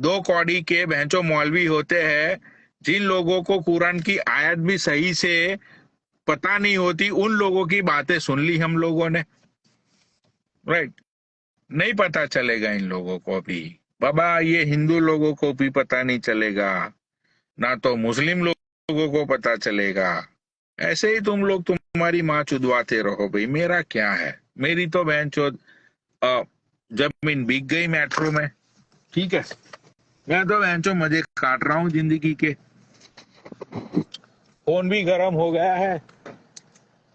दो कौड़ी के बहनचोद मौलवी होते हैं, जिन लोगों को कुरान की आयत भी सही से पता नहीं होती, उन लोगों की बातें सुन ली हम लोगों ने। राइट? नहीं पता चलेगा इन लोगों को भी बाबा, ये हिंदू लोगों को भी पता नहीं चलेगा, ना तो मुस्लिम लोगों को पता चलेगा। ऐसे ही तुम लोग तुम्हारी माँ चुदवाते रहो भाई, मेरा क्या है, मेरी तो बहन चोद जमीन बिक गई मेट्रो में, ठीक है? मैं तो बहन चो मजे काट रहा हूँ जिंदगी के। फोन भी गर्म हो गया है,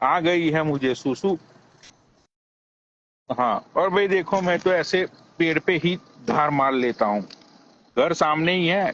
आ गई है मुझे सुसु। हाँ, और भाई देखो, मैं तो ऐसे पेड़ पे ही धार मार लेता हूँ। घर सामने ही है,